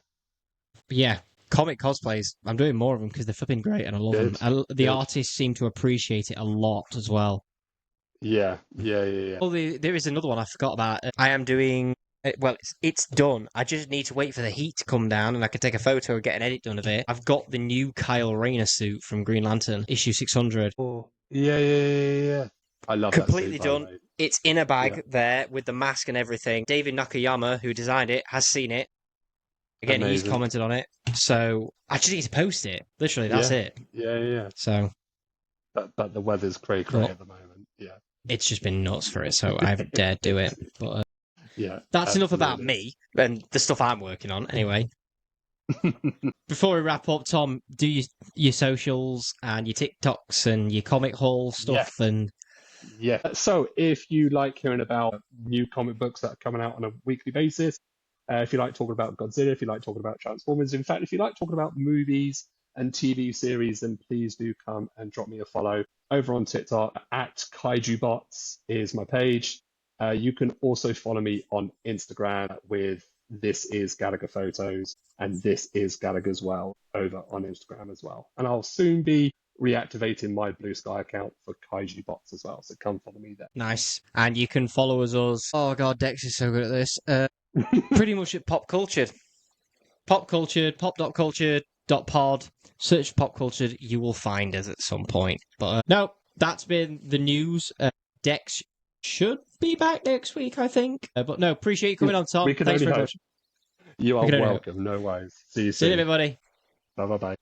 But yeah, comic cosplays. I'm doing more of them because they're flipping great, and I love them. The artists seem to appreciate it a lot as well. Yeah. Oh, there is another one I forgot about. I am doing. Well, it's done. I just need to wait for the heat to come down, and I can take a photo and get an edit done of it. I've got the new Kyle Rayner suit from Green Lantern, issue 600. Oh, yeah. I love completely that suit, done. It's in a bag there with the mask and everything. David Nakayama, who designed it, has seen it. Again, he's commented on it. So I just need to post it. Literally, that's it. Yeah. So, but the weather's cray at the moment. Yeah. It's just been nuts for it, so I haven't dared do it. But yeah, that's enough about me and the stuff I'm working on. Anyway, before we wrap up, Tom, do your socials and your TikToks and your comic haul stuff and. Yeah. So if you like hearing about new comic books that are coming out on a weekly basis, if you like talking about Godzilla, if you like talking about Transformers, in fact, if you like talking about movies and TV series, then please do come and drop me a follow over on TikTok at KaijuBots is my page. You can also follow me on Instagram with This Is Gallagher Photos and This Is Gallagher as well over on Instagram as well. And I'll soon be reactivating my Blue Sky account for Kaiju Bots as well, so come follow me there. Nice. And you can follow us. Oh god, Dex is so good at this. Pretty much at Pop Cultured, pop.cultured.pod. Search Pop Cultured, you will find us at some point. But no, that's been the news. Dex should be back next week, I think. But no, appreciate you coming on, Tom. Thanks very much. You are welcome. No worries. See you soon, everybody. Bye.